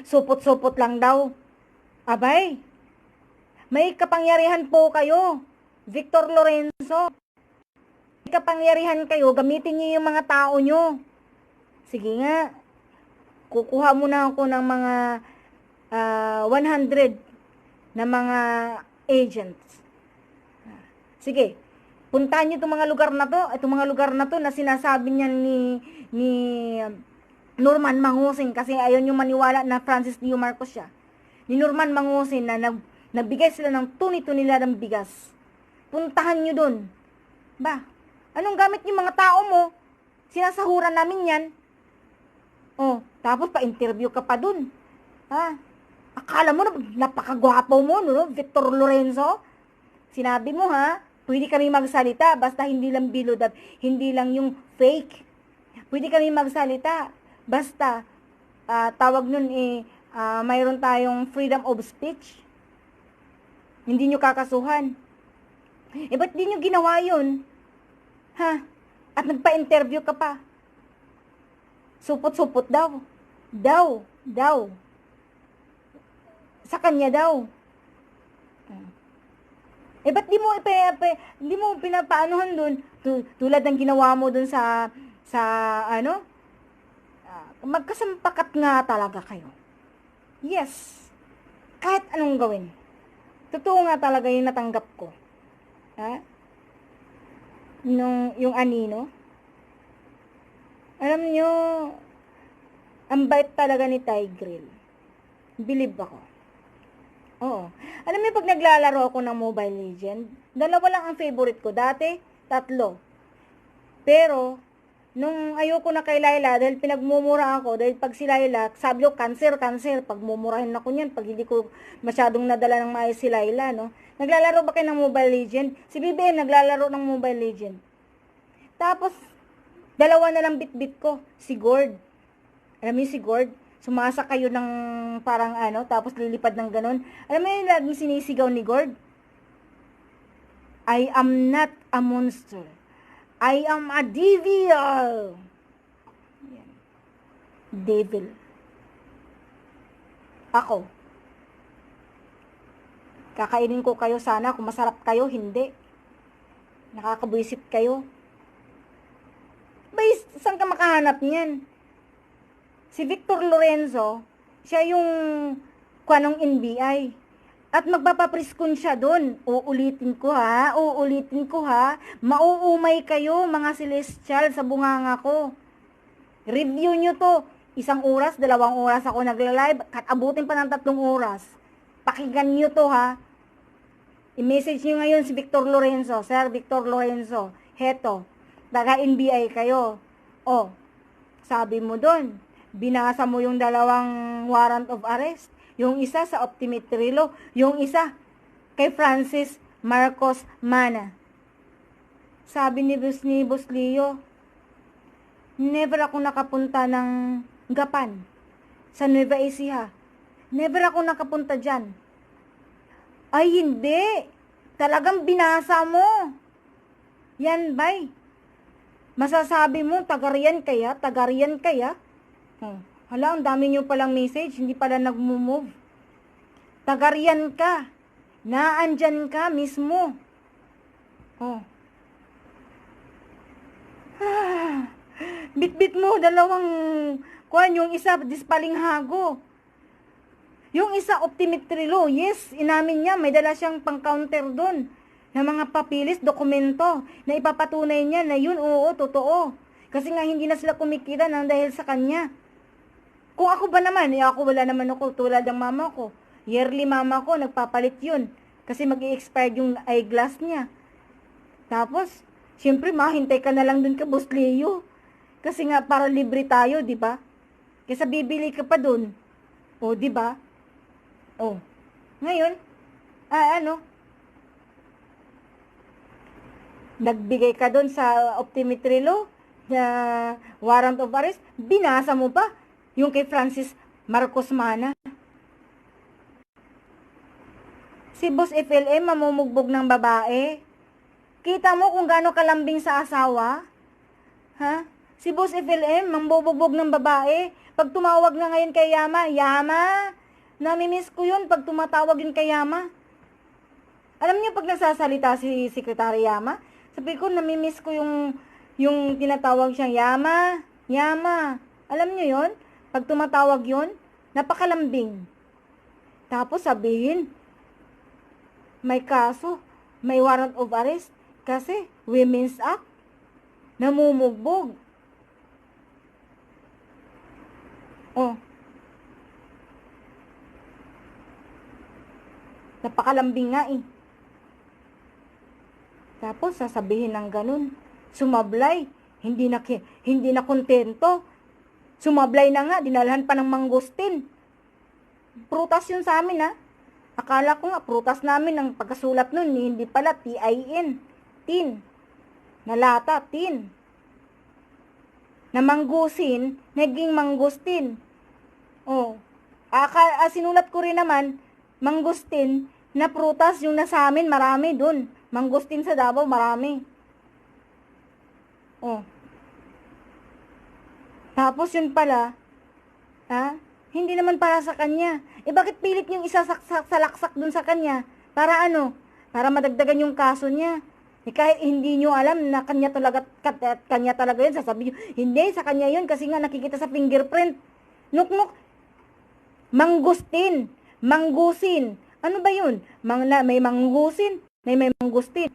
supot-supot lang daw. Abay, may kapangyarihan po kayo, Victor Lorenzo. May kapangyarihan kayo, gamitin niyo yung mga tao nyo. Sige nga, kukuha muna ako ng mga 100 na mga agents. Sige, puntahan niyo itong mga lugar na to, na sinasabi niya ni Norman Mangusin, kasi ayaw niyo maniwala na Francis Dio Marcos siya. Ni Norman Mangusin na nagbigay sila ng tuni-tuni ng bigas. Puntahan niyo dun. Ba, anong gamit niyo mga tao mo? Sinasahuran namin yan. Oh, tapos pa-interview ka pa dun. Ha? Akala mo na napakagwapo mo, no? Victor Lorenzo? Sinabi mo, ha? Pwede kami magsalita, basta hindi lang bilod at hindi lang yung fake. Pwede kami magsalita, basta tawag nun mayroon tayong freedom of speech. Hindi nyo kakasuhan. Ba't di nyo ginawa yun? Ha? At nagpa-interview ka pa. Supot-supot daw. Daw. Sa kanya daw. Ba't di mo pinapaanuhan dun? Tulad ng ginawa mo dun sa magkasampakat nga talaga kayo. Yes. Kahit anong gawin. Totoo nga talaga yung natanggap ko. Ha? Yung anino. Alam nyo, ang bait talaga ni Tigreal. Believe ako. Oo. Alam mo, pag naglalaro ako ng Mobile Legend, 2 lang ang favorite ko. Dati, 3. Pero, nung ayoko na kay Layla, dahil pinagmumura ako, dahil pag si Layla, sabi ko, cancer, pagmumurahin ako niyan, pag hindi ko masyadong nadala ng maayos si Layla, no? Naglalaro ba kayo ng Mobile Legend? Si BBM naglalaro ng Mobile Legend. Tapos, 2 na lang bit-bit ko, si Gord. Alam mo si Gord? Sumasa kayo ng parang tapos lilipad ng ganun. Alam mo yung laging sinisigaw ni Gord? I am not a monster. I am a devil. Yan. Devil. Ako. Kakainin ko kayo sana. Kung masarap kayo, hindi. Nakakabwisit kayo. Bay, saan ka makahanap niyan? Si Victor Lorenzo, siya yung kwanong NBI. At magpapapriskon siya doon. Uulitin ko ha. Mauumay kayo, mga celestial, sa bunganga ko. Review nyo to. 1 oras, 2 oras ako nagla-live. At abutin pa ng 3 oras. Pakinggan nyo to ha. I-message nyo ngayon si Victor Lorenzo. Sir Victor Lorenzo, heto. Taga-NBI kayo. Sabi mo doon. Binasa mo yung 2 warrant of arrest. Yung isa sa Optimetry Law. Yung isa kay Francis Marcos Mana. Sabi ni Boss Leo, never ako nakapunta ng Gapan sa Nueva Ecija. Never ako nakapunta dyan. Ay, hindi. Talagang binasa mo. Yan, bay. Masasabi mo, tagariyan kaya? Hala, ang dami nyo palang message, hindi pala nag-move. Tagariyan ka. Naandyan ka mismo. Bit-bit mo, 2, yung isa, dispalinghago. Yung isa, Optimetry Law. Yes, inamin niya, may dala siyang pang-counter doon. Na mga papilis, dokumento, na ipapatunay niya na yun, oo, totoo. Kasi nga, hindi na sila kumikita nang dahil sa kanya. Kung ako ba naman, ako wala naman ako tulad ng mama ko. Yearly mama ko, nagpapalit yun. Kasi mag-i-expire yung eyeglass niya. Tapos, syempre hintay ka na lang dun ka, Boss Leo. Kasi nga, para libre tayo, di ba? Kesa bibili ka pa dun. Di ba? Ngayon, nagbigay ka dun sa Optimetry Law, warrant of arrest, binasa mo pa. Yung kay Francis Marcos Mana. Si Boss FLM mamumugbog ng babae. Kita mo kung gaano kalambing sa asawa? Ha? Si Boss FLM mambubugbog ng babae. Pag tumawag na ngayon kay Yama, namimiss ko yun pag tumatawag yun kay Yama. Alam niyo pag nagsasalita si Secretary Yama, sabi ko namimiss ko yung tinatawag siyang Yama. Alam niyo yun? Pag tumatawag yun, napakalambing. Tapos sabihin, may kaso, may warrant of arrest, kasi Women's Act, namumugbog. Napakalambing nga eh. Tapos sasabihin ng ganun, sumablay, hindi na kontento. Sumablay na nga, dinalhan pa ng mangustin. Prutas yun sa amin ha. Akala ko nga, prutas namin ang pagkasulat nun, hindi pala, TIN. tin. Na lata, tin. Na manggusin, naging mangustin. Oh. Sinulat ko rin naman, mangustin, na prutas yung nasa amin, marami dun. Mangustin sa Davao, marami. Oh. Tapos yun pala, hindi naman para sa kanya. Bakit pilit niyong isasaksak dun sa kanya? Para ano? Para madagdagan yung kaso niya. Kahit hindi niyo alam na kanya talaga yun, sasabihin niyo, hindi, sa kanya yun, kasi nga nakikita sa fingerprint. Nuknuk, mangustin, manggusin. Ano ba yun? May manggusin, may mangustin.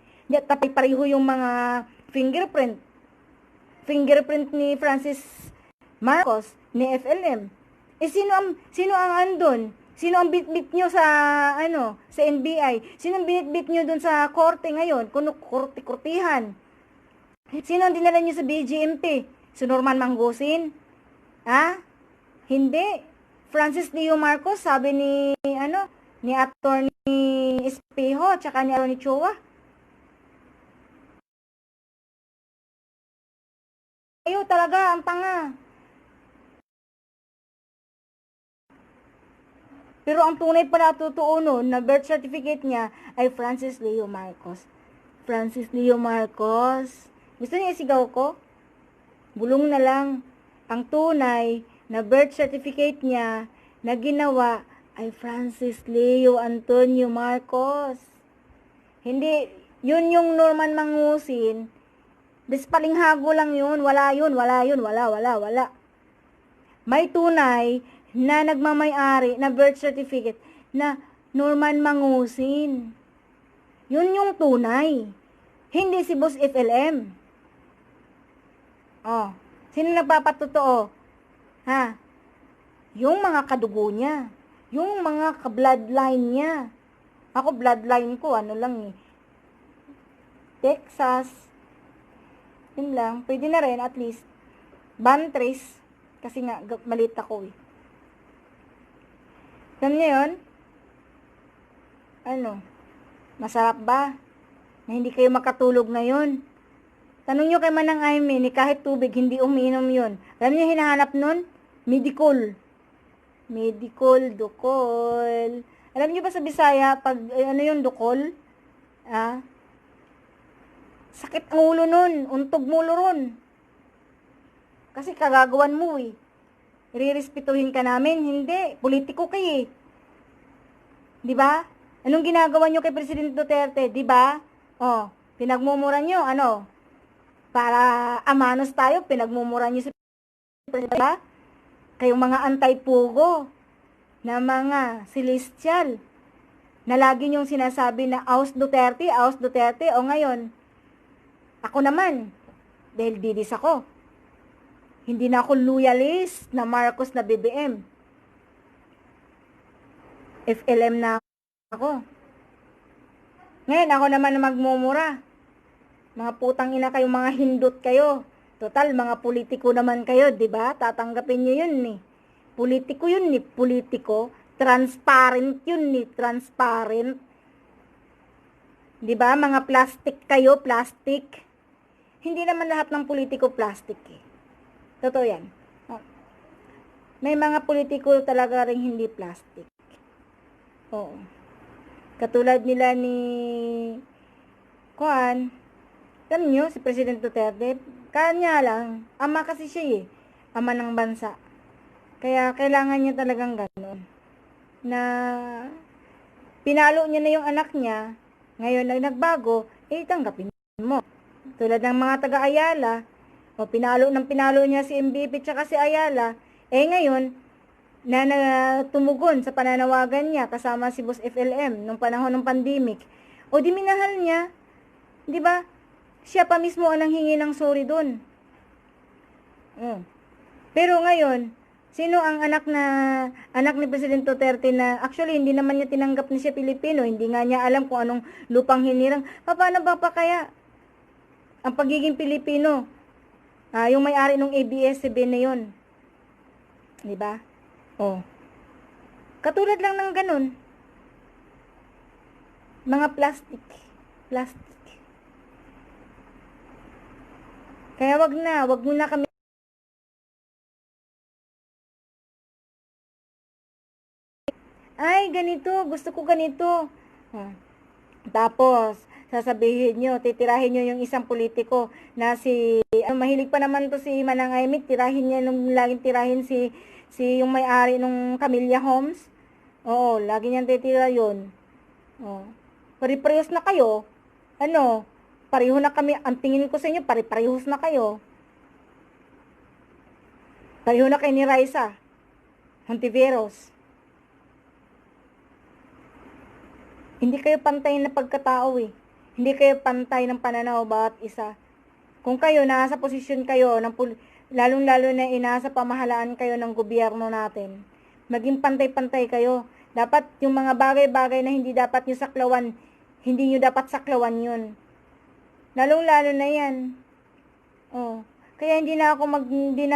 Tapos pareho yung mga fingerprint. Fingerprint ni Francis Marcos, ni FLM. Sino ang andon? Sino ang bitbit nyo sa sa NBI? Sino ang binitbit nyo dun sa korte ngayon? Kurtihan. Sino ang dinala nyo sa BGMP? Si Norman Manggusin? Hindi. Francis Leo Marcos, sabi ni Attorney Espejo, tsaka ni Attorney Chua. Kayo talaga ang tanga. Pero ang tunay pala totoo nun, na birth certificate niya ay Francis Leo Marcos. Francis Leo Marcos. Gusto niya isigaw ko? Bulong na lang. Ang tunay na birth certificate niya na ginawa ay Francis Leo Antonio Marcos. Hindi, yun yung Norman Mangusin. Palinghago lang yun. Wala. May tunay na nagmamay-ari na birth certificate na Norman Mangusin. Yun yung tunay. Hindi si Boss FLM. Sino nagpapatotoo? Yung mga kadugo niya. Yung mga ka-bloodline niya. Ako, bloodline ko, Texas. Yun lang. Pwede na rin, at least. Bantres. Kasi nga, malit ako Alam niyo yun? Masarap ba? Na hindi kayo makatulog ngayon? Tanong nyo kay Manang Aimee, kahit tubig, hindi umiinom yun. Alam niyo hinahanap nun? Medicol, dukol. Alam niyo ba sa Bisaya, pag, yung dukol? Sakit ang ulo nun, untog mo ulo ron. Kasi kagagawan mo Irerespetuhin ka namin? Hindi. Politiko kayo Di ba? Anong ginagawa nyo kay Presidente Duterte? Di ba? Pinagmumura nyo, para amanos tayo, pinagmumura nyo si Presidente. Diba? Kayong mga antay-pugo na mga celestial na lagi nyong sinasabi na Aus Duterte. O ngayon, ako naman, dahil didis ako, hindi na ako loyalist na Marcos na BBM. FLM na ako. Ngayon, ako naman na magmumura. Mga putang ina kayo, mga hindot kayo. Total, mga politiko naman kayo, di ba? Tatanggapin nyo yun Politiko yun politiko. Transparent yun transparent. Di ba? Mga plastic kayo, plastic. Hindi naman lahat ng politiko plastic Totoo yan. May mga politiko talaga ring hindi plastic. Oo. Katulad nila ni alam nyo, si President Duterte, kanya lang, ama kasi siya ama ng bansa. Kaya kailangan niya talagang gano'n. Na pinalo niya na yung anak niya, ngayon nagbago, tanggapin mo. Tulad ng mga taga-Ayala, pinalo niya si MVP tsaka si Ayala, ngayon, na tumugon sa pananawagan niya kasama si Boss FLM nung panahon ng pandemic, di minahal niya, di ba? Siya pa mismo ang nanghingi ng sorry doon. Pero ngayon, sino ang anak ni President Duterte na actually hindi naman niya tinanggap na siya Pilipino, hindi nga niya alam kung anong lupang hinirang. Paano ba pa kaya ang pagiging Pilipino? Yung may-ari ng ABS-CBN na yun. Di ba? Katulad lang ng ganun. Mga plastic. Kaya wag mo na kami ay, ganito, gusto ko ganito. Ah, tapos, sasabihin nyo, titirahin nyo yung isang politiko na si, mahilig pa naman to si Manang Aimee, tirahin niya nung laging tirahin si yung may-ari nung Camellia Homes. Oo, lagi niyang titira yun. Oh. Pare-parehas na kayo. Ano, pareho na kami, ang tingin ko sa inyo, pare-parehas na kayo. Pareho na kay ni Raisa Hontiveros. Hindi kayo pantay na pagkatao eh. Hindi kayo pantay ng pananaw bawat isa. Kung kayo, nasa posisyon kayo, lalong-lalo na nasa pamahalaan kayo ng gobyerno natin, maging pantay-pantay kayo. Dapat yung mga bagay-bagay na hindi dapat nyo saklawan, hindi nyo dapat saklawan yun. Lalong-lalo na yan. Oh. Kaya hindi na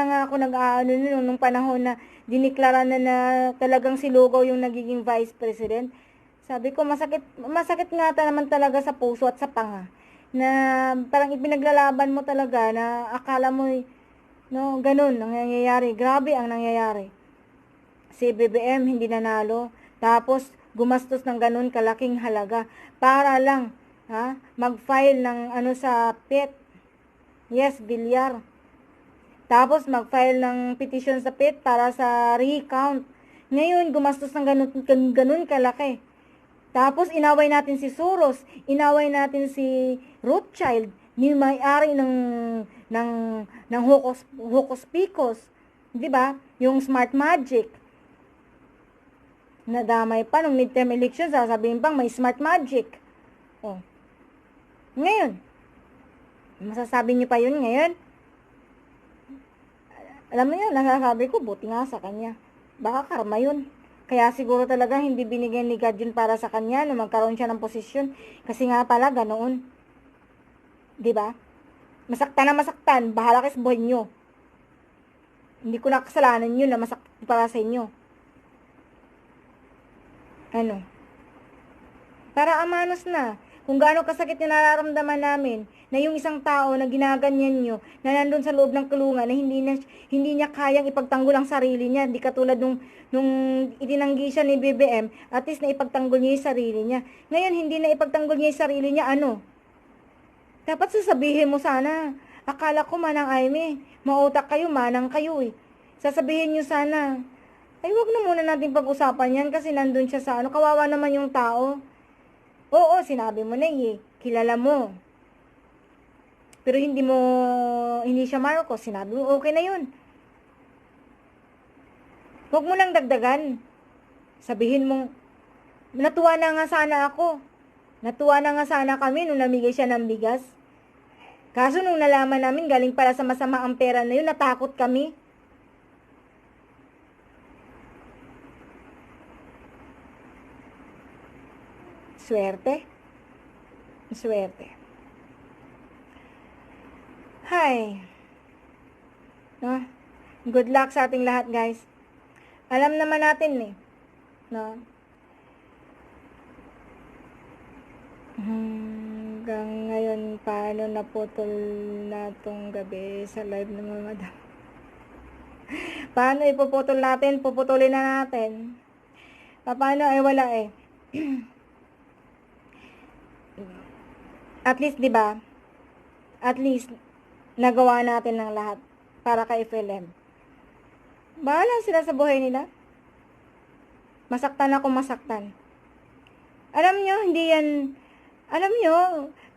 nga ako nag-aano nung panahon na diniklara na talagang si Lugaw yung nagiging vice president. Sabi ko, masakit nga naman talaga sa puso at sa panga. Na parang ipinaglalaban mo talaga na akala mo, no, ganun ang nangyayari. Grabe ang nangyayari. Si BBM hindi nanalo. Tapos, gumastos ng ganun kalaking halaga. Para lang, mag-file ng sa PET. Yes, Villar. Tapos, mag-file ng petition sa PET para sa recount. Ngayon, gumastos ng ganun kalaki. Tapos, inaway natin si Soros, inaway natin si Rothschild, ni may-ari ng Hocus Picus, 'di ba? Yung Smart Magic. Nadamay pa nung midterm election, sasabihin pang may Smart Magic. Oh. Ngayon, masasabi niyo pa yun ngayon? Alam mo yun, nasasabi ko, buti nga sa kanya. Baka karma yun. Kaya siguro talaga hindi binigyan ni God yun para sa kanya nung magkaroon siya ng posisyon. Kasi nga pala, ganoon. 'Di ba? Masaktan na masaktan, bahala kayo sa buhay nyo. Hindi ko na kasalanan yun na masaktan para sa inyo. Ano? Para amanos na. Kung gaano kasakit yung nararamdaman namin, na yung isang tao na ginaganyan nyo, na nandun sa loob ng kulungan, na hindi niya kayang ipagtanggol ang sarili niya, hindi katulad nung itinanggi siya ni BBM, at least na ipagtanggol niya yung sarili niya. Ngayon, hindi na ipagtanggol niya yung sarili niya, ano? Dapat sasabihin mo sana, akala ko Manang Aimee, mautak kayo, manang kayo eh. Sasabihin niyo sana, ay wag na muna natin pag-usapan yan kasi nandun siya sa kawawa naman yung tao. Oo, sinabi mo na eh, kilala mo. Pero hindi siya Marcos, sinabi mo, okay na yun. Huwag mo lang dagdagan. Sabihin mo, natuwa na nga sana ako. Natuwa na nga sana kami nung namigay siya ng bigas. Kaso nung nalaman namin, galing para sa masama ang pera na yun, natakot kami. Swerte. Swerte. Hay. No? Good luck sa ating lahat, guys. Alam naman natin eh. No? Hanggang ngayon, paano naputol na tong gabi sa live ng mga madam? Paano ipuputol natin? Puputulin na natin. Paano? Ay wala eh. At least, 'di ba? At least nagawa natin ng lahat para kay FLM. Bahala sila sa buhay nila. Masaktan ako masaktan. Alam nyo,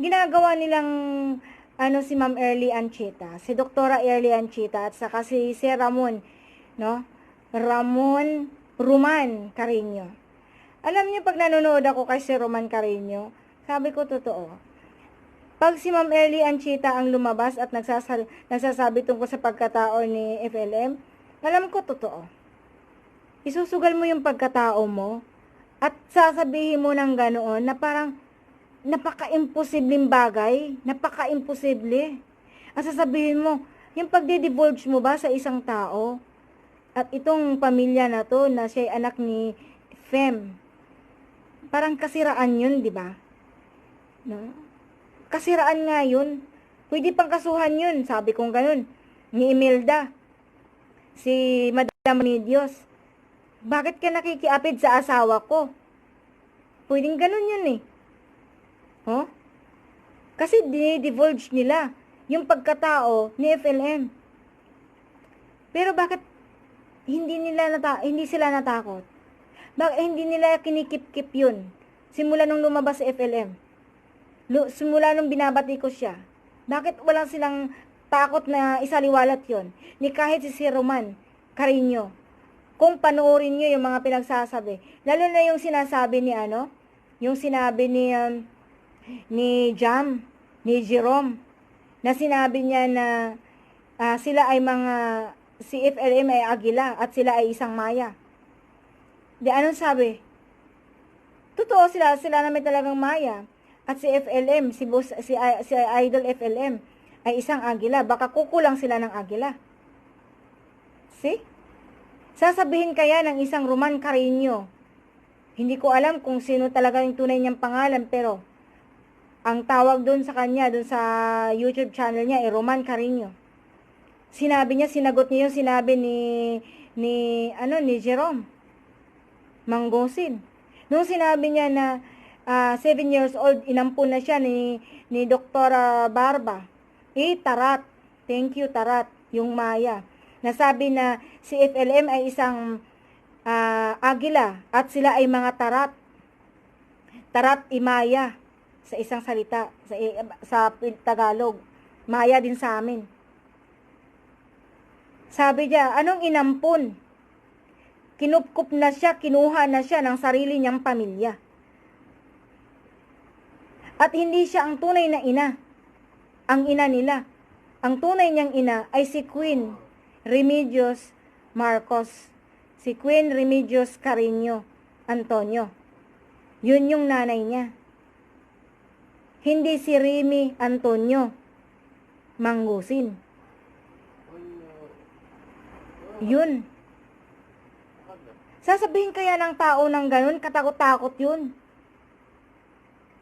ginagawa nilang si Ma'am Early Anchita, si Doktora Early Anchita at saka si Ramon, no? Roman Carino. Alam nyo, pag nanonood ako kay si Roman Carino, sabi ko totoo. Pag si Ma'am Early Anchita ang lumabas at nagsasabi tungkol sa pagkatao ni FLM, alam ko totoo. Isusugal mo yung pagkatao mo at sasabihin mo ng ganoon na parang napaka-imposibleng bagay, napaka-imposible. At sasabihin mo, yung pagdi-divulge mo ba sa isang tao at itong pamilya na to na siya ay anak ni Fem, parang kasiraan yun, di ba? No? Kasiraan nga yun. Pwede pang kasuhan yun, sabi kong ganun. Ni Imelda, si Madam Medios. Bakit ka nakikiapid sa asawa ko? Pwedeng ganun yun eh. Oh? Kasi dinidivulge nila yung pagkatao ni FLM. Pero bakit hindi sila natakot? Bakit hindi nila kinikip-kip yun? Simula nung lumabas sa FLM. Simula nung binabati ko siya. Bakit walang silang takot na isaliwalat yon? Ni kahit si Roman Carino. Kung panoorin nyo yung mga pinagsasabi. Lalo na yung sinasabi ni yung sinabi ni Jam, ni Jerome, na sinabi niya na sila ay si FLM ay agila at sila ay isang maya. Di anong sabi? Totoo sila naman talagang maya. At si FLM, si Idol FLM ay isang agila. Baka kukulang sila ng agila. See? Sasabihin kaya ng isang Roman Carino. Hindi ko alam kung sino talaga yung tunay niyang pangalan, pero ang tawag doon sa kanya, doon sa YouTube channel niya, ay Roman Carino. Sinabi niya, sinagot niya yung sinabi ni Jerome Manggosin. Nung sinabi niya na 7 years old, inampun na siya ni Dr. Barba. Tarat. Thank you, Tarat. Yung Maya. Nasabi na si FLM ay isang agila at sila ay mga tarat. Tarat imaya sa isang salita sa Tagalog. Maya din sa amin. Sabi niya, anong inampun? Kinupkup na siya, kinuha na siya ng sarili niyang pamilya. At hindi siya ang tunay na ina. Ang ina nila. Ang tunay niyang ina ay si Queen Remedios Marcos. Si Queen Remedios Carino Antonio. Yun yung nanay niya. Hindi si Remy Antonio Manggusin. Yun. Sasabihin kaya ng tao ng ganun, katakot-takot yun.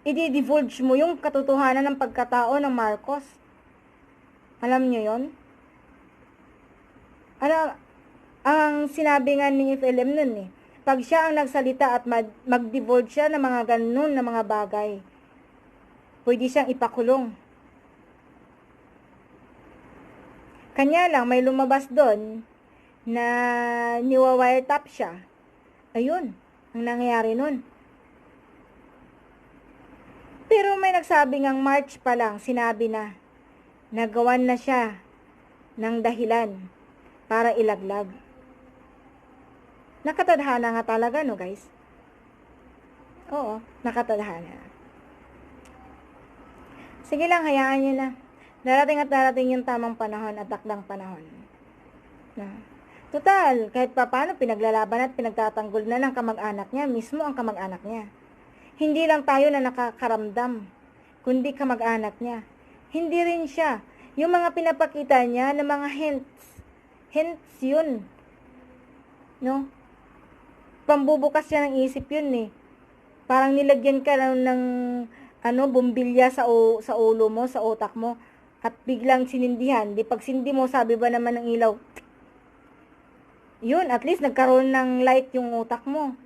I-divulge mo yung katotohanan ng pagkatao ng Marcos. Alam nyo yun? Ang sinabi nga ni FLM nun pag siya ang nagsalita at mag-divulge siya ng mga ganun na mga bagay, pwede siyang ipakulong. Kanya lang, may lumabas doon na niwa-wiretap siya. Ayun, ang nangyayari nun. Pero may nagsabi ngang March pa lang, sinabi na, nagawan na siya ng dahilan para ilaglag. Nakatadhana nga talaga, no guys? Oo, nakatadhana. Sige lang, hayaan nyo na. Darating at darating yung tamang panahon at takdang panahon. Total, kahit paano pinaglalaban at pinagtatanggol na ng kamag-anak niya, mismo ang kamag-anak niya. Hindi lang tayo na nakakaramdam, kundi kamag-anak niya. Hindi rin siya. Yung mga pinapakita niya ng mga hints yun. No? Pambubukas siya ng isip yun Parang nilagyan ka ng bumbilya sa ulo mo, sa utak mo, at biglang sinindihan. Di pag sindi mo, sabi ba naman ng ilaw, yun, at least nagkaroon ng light yung utak mo.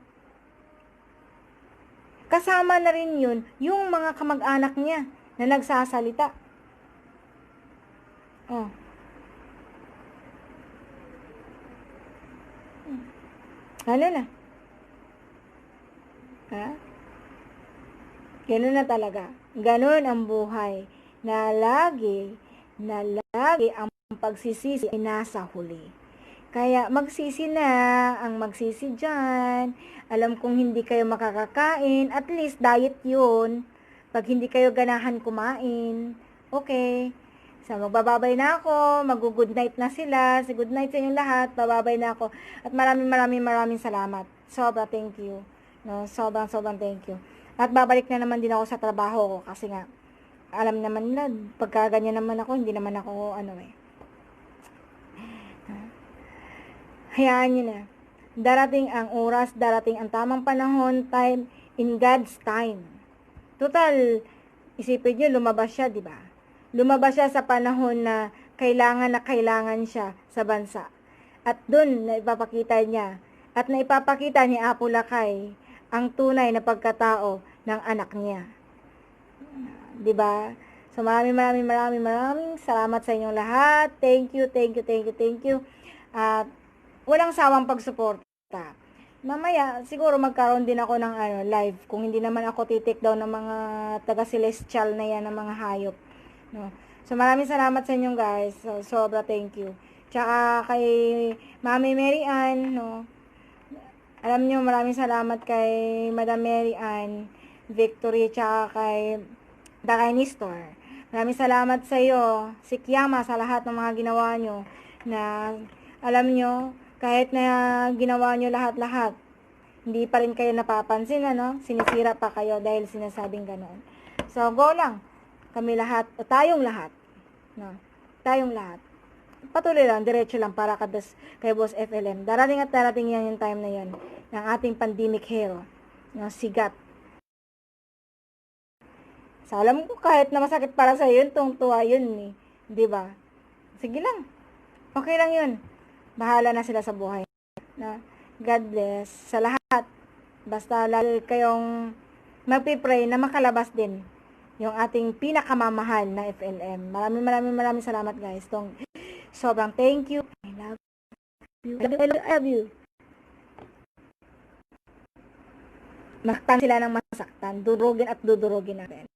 Kasama na rin yun, yung mga kamag-anak niya na nagsasalita. Oh. Ano na? Ha? Ganun na talaga. Ganun ang buhay. Na lagi ang pagsisisi ay nasa huli. Kaya magsisi na ang magsisi dyan. Alam kong hindi kayo makakakain. At least diet yun. Pag hindi kayo ganahan kumain. Okay. So magbababay na ako. Mag-good night na sila. So good night sa inyong lahat. Bababay na ako. At maraming salamat. Sobra thank you. No, sobrang thank you. At babalik na naman din ako sa trabaho ko. Kasi nga, alam naman nila, pagka ganyan naman ako, hindi naman ako hayaan nyo na. Darating ang oras, darating ang tamang panahon, in God's time. Total, isipin nyo, lumabas siya, di ba? lumabas siya sa panahon na kailangan siya sa bansa. At dun na ipapakita niya at naipapakita ni Apo Lakay ang tunay na pagkatao ng anak niya. 'Di ba? So maraming salamat sa inyong lahat. Thank you. At walang sawang pagsuporta. Mamaya siguro magkaroon din ako ng live kung hindi naman ako titik down ng mga taga celestial na yan ng mga hayop, no. So maraming salamat sa inyong guys. So, sobra thank you. Tsaka kay Mami Mary Ann, no. Alam nyo, maraming salamat kay Madam Mary Ann Victory, tsaka kay Dakay Nistor. Maraming salamat sa iyo, si Kiyama, sa lahat ng mga ginawa nyo, na alam nyo, kahit na ginawa nyo lahat-lahat, hindi pa rin kayo napapansin, sinisira pa kayo dahil sinasabing ganoon. So, go lang, kami lahat, o tayong lahat, no? Tayong lahat. Patuloy lang, diretso lang para kay Boss FLM. Darating at darating yan yung time na yan, ng ating pandemic hero, no? Sigat. So, alam ko kahit na masakit para sa yun, tuwa yun eh. 'Di ba? Sige lang. Okay lang yun. Bahala na sila sa buhay. Na God bless sa lahat. Basta lalo kayong magpipray na makalabas din yung ating pinakamamahal na FLM. Maraming salamat guys. Sobrang thank you. I love you. I love you. Masaktan sila ng masaktan. Dudurugin at dudurugin natin.